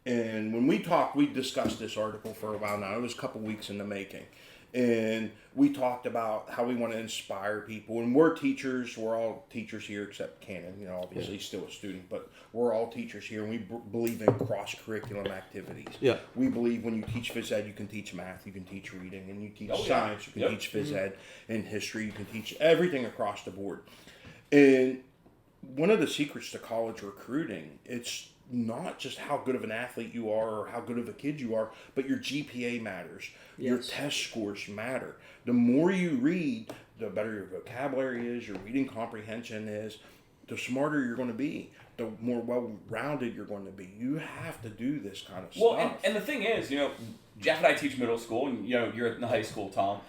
And when we talked, we discussed this article for a while now. It was a couple weeks in the making. And we talked about how we want to inspire people. And we're teachers. We're all teachers here except Cannon. Obviously he's still a student. But we're all teachers here. And we believe in cross-curriculum activities. Yeah. We believe when you teach phys ed, you can teach math, you can teach reading. And you teach science, you can teach phys ed. And history, you can teach everything across the board. And one of the secrets to college recruiting, it's not just how good of an athlete you are or how good of a kid you are, but your GPA matters. Yes. Your test scores matter. The more you read, the better your vocabulary is, your reading comprehension is, the smarter you're going to be, the more well-rounded you're going to be. You have to do this kind of stuff. Well, and the thing is, Jeff and I teach middle school, and you're in the high school, Tom.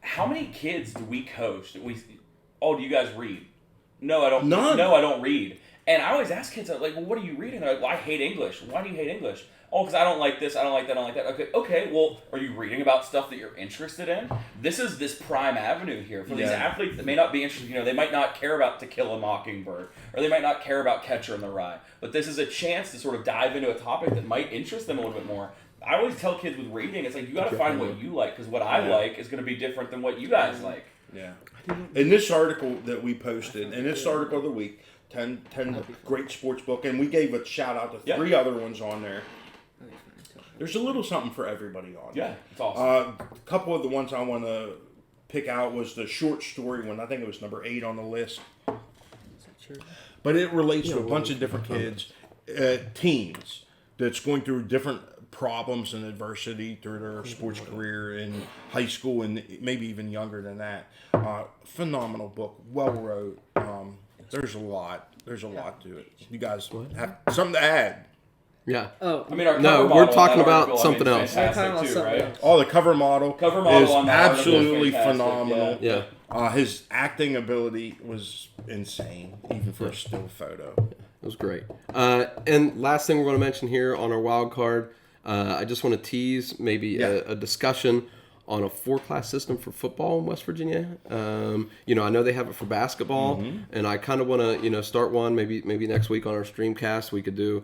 How many kids do we coach that do you guys read? No, I don't. None. No, I don't read. And I always ask kids, well, what are you reading? They're like, well, I hate English. Why do you hate English? Oh, because I don't like this, I don't like that, I don't like that. Okay, well, are you reading about stuff that you're interested in? This is this prime avenue here for these athletes that may not be interested. They might not care about To Kill a Mockingbird, or they might not care about Catcher in the Rye. But this is a chance to sort of dive into a topic that might interest them a little bit more. I always tell kids with reading, it's like, you got to find what you like, because what I like is going to be different than what you guys like. Yeah. In this article that we posted, and this article of the week, 10 great sports book, and we gave a shout out to 3 other ones on there. There's a little something for everybody on there. Yeah, it's awesome. A couple of the ones I want to pick out was the short story one. I think it was number 8 on the list. But it relates to a bunch of different kids, teens, that's going through different problems and adversity through their sports career in high school and maybe even younger than that. Phenomenal book, well wrote. There's a lot to it. You guys have something to add? Yeah. Oh, I mean, our no, we're talking about something else. Too, right? Oh, the cover model is absolutely phenomenal. Yeah. His acting ability was insane, even for a still photo. It was great. And last thing we're going to mention here on our wild card, I just want to tease maybe a discussion on a 4-class system for football in West Virginia. I know they have it for basketball, and I kind of want to, start one maybe next week on our Streamcast. We could do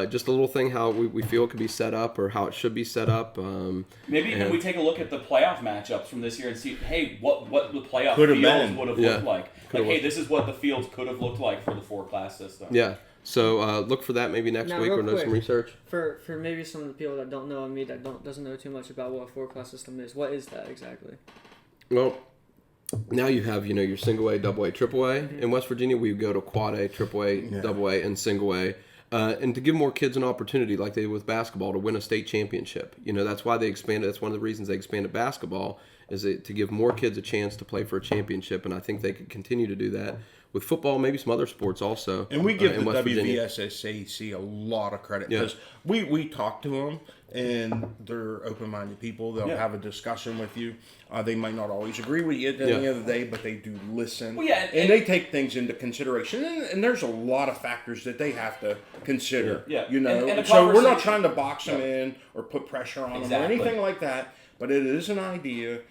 just a little thing how we feel it could be set up or how it should be set up. Maybe even we take a look at the playoff matchups from this year and see, hey, what the playoff fields would have looked like. Hey, this is what the fields could have looked like for the 4-class system. Yeah. So look for that maybe next week or do some research. For maybe some of the people that don't know and me that doesn't know too much about what a 4-class system is, what is that exactly? Well, now you have your single A, double A, triple A. In West Virginia, we go to quad A, triple A, double A, and single A. And to give more kids an opportunity, like they did with basketball, to win a state championship. That's why they expanded. That's one of the reasons they expanded basketball, is to give more kids a chance to play for a championship. And I think they could continue to do that with football, maybe some other sports also. And we give the WVSSAC a lot of credit because we talk to them, and they're open-minded people. They'll have a discussion with you. They might not always agree with you at the end of the day, but they do listen. Well, and they take things into consideration. And there's a lot of factors that they have to consider. And so we're not trying to box them in or put pressure on them or anything like that. But it is an idea.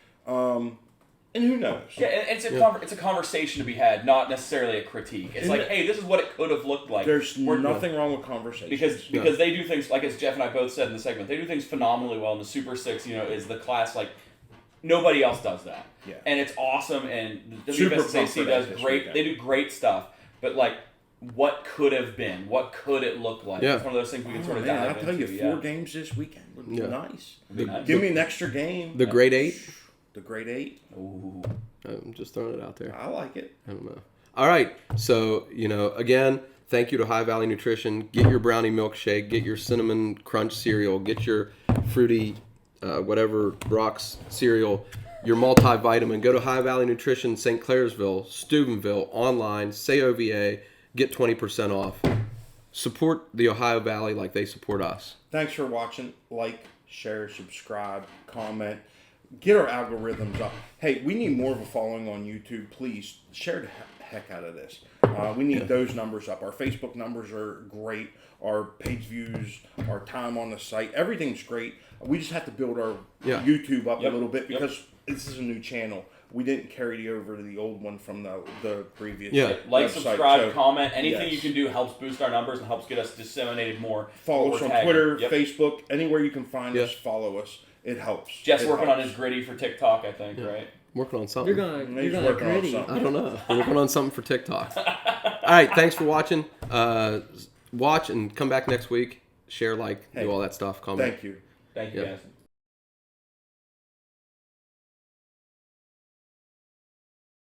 And who knows? Yeah, and it's a conversation to be had, not necessarily a critique. It's like, hey, this is what it could have looked like. There's nothing wrong with conversation. Because they do things, like as Jeff and I both said in the segment, they do things phenomenally well. And the Super 6, is the class, like, nobody else does that. Yeah. And it's awesome, and the Super WVSSAC does great. They do great stuff. But, like, what could have been? What could it look like? Yeah. It's one of those things we can sort of dive into. I'll tell you, 4 games this weekend would be nice. Nice. Give me an extra game. The grade 8? The grade 8. Ooh. I'm just throwing it out there. I like it. I don't know. All right. So, again, thank you to High Valley Nutrition. Get your brownie milkshake. Get your cinnamon crunch cereal. Get your fruity, whatever, rocks cereal. Your multivitamin. Go to High Valley Nutrition, St. Clairsville, Steubenville, online. Say OVA. Get 20% off. Support the Ohio Valley like they support us. Thanks for watching. Like, share, subscribe, comment. Get our algorithms up. Hey, we need more of a following on YouTube. Please share the heck out of this. We need those numbers up. Our Facebook numbers are great. Our page views, our time on the site, everything's great. We just have to build our YouTube up a little bit because this is a new channel. We didn't carry over the old one from the previous Like, website. subscribe, comment. Anything you can do helps boost our numbers and helps get us disseminated more. Follow us on Twitter, Facebook, anywhere you can find us, follow us. It helps. Jeff's working on his gritty for TikTok, I think, right? Working on something. You're gonna gritty. I don't know. We're working on something for TikTok. All right. Thanks for watching. Watch and come back next week. Share, do all that stuff. Comment. Thank you. Thank you, guys.